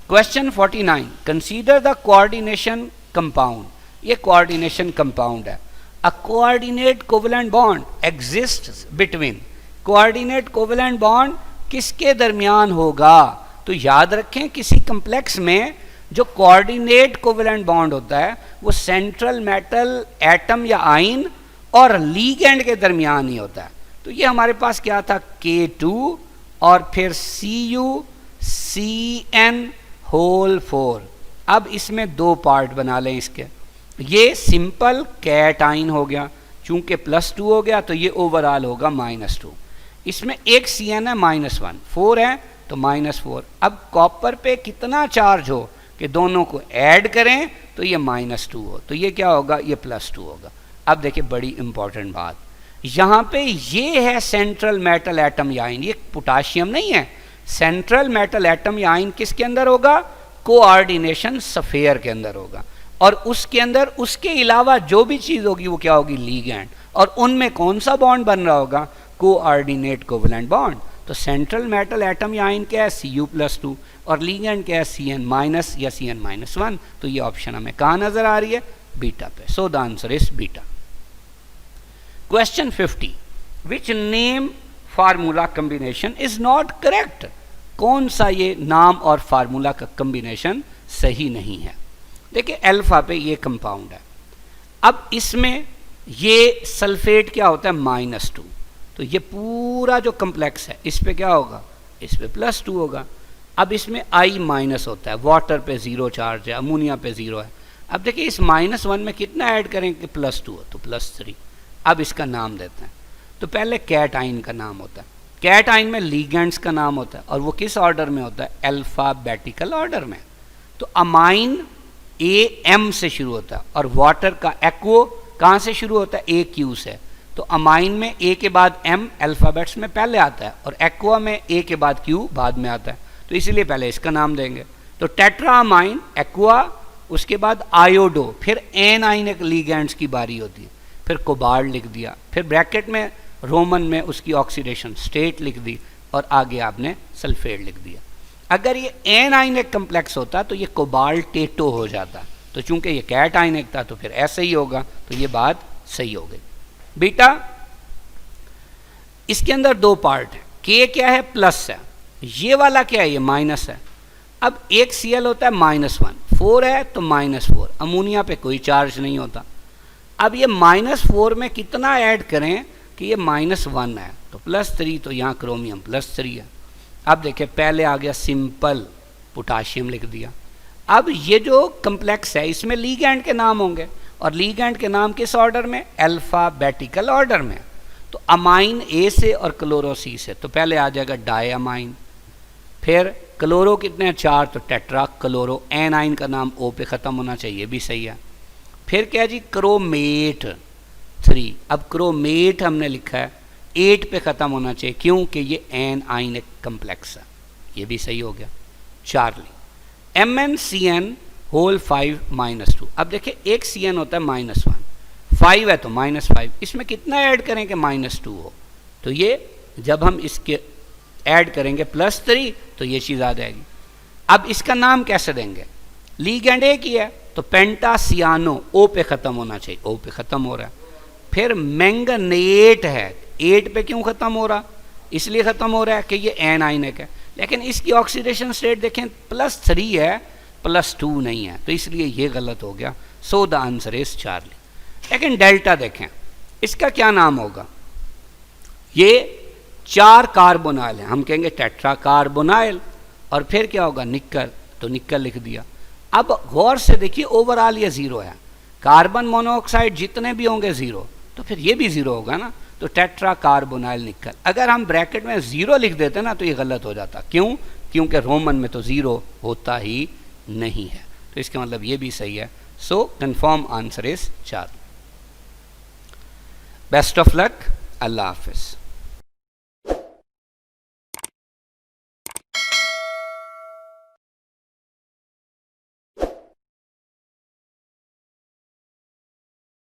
Question 49, consider the coordination compound. ये कोऑर्डिनेशन कंपाउंड है। अ coordinate covalent bond exists between. Coordinate covalent bond किसके दरमियान होगा? तो याद रखें किसी कम्प्लेक्स में जो कोऑर्डिनेट कोवेलेंट बॉन्ड होता है वो सेंट्रल मेटल एटम या आयन और लीगेंड के दरमियान ही होता है। तो ये हमारे पास क्या था? K2 और फिर CuCN4। अब इसमें दो पार्ट बना लें इसके। ये सिंपल कैट आयन हो गया, चूंकि +2 हो गया तो ये ओवरऑल होगा -2। इसमें एक Cn है -1, 4 है तो -4। अब कॉपर पे कितना चार्ज हो कि दोनों को ऐड करें तो ये -2 हो, तो ये क्या होगा? ये +2 होगा। अब देखिए बड़ी इंपॉर्टेंट बात, यहाँ पे ये है सेंट्रल मेटल एटम या आयन, ये पोटाशियम नहीं है। सेंट्रल मेटल एटम या आयन किसके अंदर होगा? कोऑर्डिनेशन स्फीयर के अंदर होगा, और उसके अंदर उसके अलावा जो भी चीज़ होगी वो क्या होगी? लीगैंड। और उनमें कौन सा बॉन्ड बन रहा होगा? Coordinate covalent bond. तो सेंट्रल मेटल एटम या आयन क्या है? Cu+2, और लीगैंड क्या है? Cn- या Cn-1। तो ये ऑप्शन हमें कहाँ नजर आ रही है? बीटा पे। सो the answer is beta. Question 50, which name formula combination is not correct. कौन सा ये नाम और फार्मूला का कम्बिनेशन सही नहीं है? देखिए अल्फा पे ये कंपाउंड है। अब इसमें ये सल्फेट क्या होता है? -2। तो ये पूरा जो कम्प्लेक्स है इस पे क्या होगा? इस पे +2 होगा। अब इसमें I- होता है, वाटर पे 0 चार्ज है, अमोनिया पे 0 है। अब देखिए इस -1 में कितना ऐड करेंगे? +2 हो तो +3। अब इसका नाम देते हैं। तो पहले कैट आयन का नाम होता है। कैट आयन में लीगेंड्स का नाम होता है, और वो किस ऑर्डर में होता है? अल्फाबेटिकल ऑर्डर में। तो अमाइन AM से शुरू होता है, और वाटर का एक्वो कहाँ से शुरू होता है? AQ से। तो अमाइन में A के बाद M अल्फ़ाबेट्स में पहले आता है, और एक्वा में A के बाद Q बाद में आता है। तो इसीलिए पहले इसका नाम देंगे। तो टेट्रामाइन, एक्वा, उसके बाद आयोडो, फिर एनाइनिक लीगेंड्स की बारी होती है। फिर कोबाल्ट लिख दिया, फिर ब्रैकेट में रोमन में उसकी ऑक्सीडेशन स्टेट लिख दी, और आगे आपने सल्फेट लिख दिया। अगर ये एनाइनिक कम्प्लेक्स होता तो ये कोबाल्टेटो हो जाता। तो चूंकि ये कैट आयनिक था तो फिर ऐसे ही होगा, तो ये बात सही हो गई। बीटा इसके अंदर दो पार्ट है। के क्या है? प्लस है। ये वाला क्या है? ये माइनस है। अब एक Cl होता है -1, 4 है तो -4। अमोनिया पे कोई चार्ज नहीं होता। अब ये -4 में कितना ऐड करें कि ये -1 है? तो +3, तो यहाँ क्रोमियम +3 है। अब देखिए पहले आ गया सिंपल पोटाशियम लिख दिया। अब ये जो कम्प्लेक्स है इसमें लीगैंड के नाम होंगे, और लीगैंड के नाम किस ऑर्डर में? अल्फाबेटिकल ऑर्डर में। तो अमाइन A से और क्लोरो C से। तो पहले आ जाएगा डायमाइन, फिर क्लोरो कितने? 4, तो टेट्रा क्लोरो। एनाइन का नाम O पे ख़त्म होना चाहिए, भी सही है। फिर क्या जी? क्रोमेट 3। अब क्रोमेट हमने लिखा है 8 पे ख़त्म होना चाहिए, क्योंकि ये एन आयनिक कम्प्लेक्स है, ये भी सही हो गया। Charlie MnCN whole 5 -2। अब देखिए एक Cn होता है -1, 5 है तो -5। इसमें कितना ऐड करें कि -2 हो? तो ये जब हम इसके ऐड करेंगे +3 तो ये चीज़ आ जाएगी। अब इसका नाम कैसे देंगे? लीगैंड एक ही है तो पेंटासियानो, O पे ख़त्म होना चाहिए, O पे ख़त्म हो रहा है। फिर मैंगनेट है, 8 पे क्यों ख़त्म हो रहा? इसलिए ख़त्म हो रहा है कि ये एन आयनिक है, लेकिन इसकी ऑक्सीडेशन स्टेट देखें +3 है, +2 नहीं है, तो इसलिए ये गलत हो गया। So the answer is Charlie. लेकिन डेल्टा देखें, इसका क्या नाम होगा? ये 4 कार्बोनाइल है, हम कहेंगे टेट्रा कार्बोनाइल। और फिर क्या होगा? निक्कल, तो निक्कल लिख दिया। अब गौर से देखिए ओवरऑल ये ज़ीरो है, कार्बन मोनोऑक्साइड जितने भी होंगे ज़ीरो, तो फिर ये भी ज़ीरो होगा ना, तो टेट्रा कार्बोनाइल निकल। अगर हम ब्रैकेट में ज़ीरो लिख देते ना तो ये गलत हो जाता। क्यों? क्योंकि रोमन में तो ज़ीरो होता ही नहीं है, तो इसका मतलब ये भी सही है। सो confirm answer is 4। Best of luck, अल्लाह हाफिज़।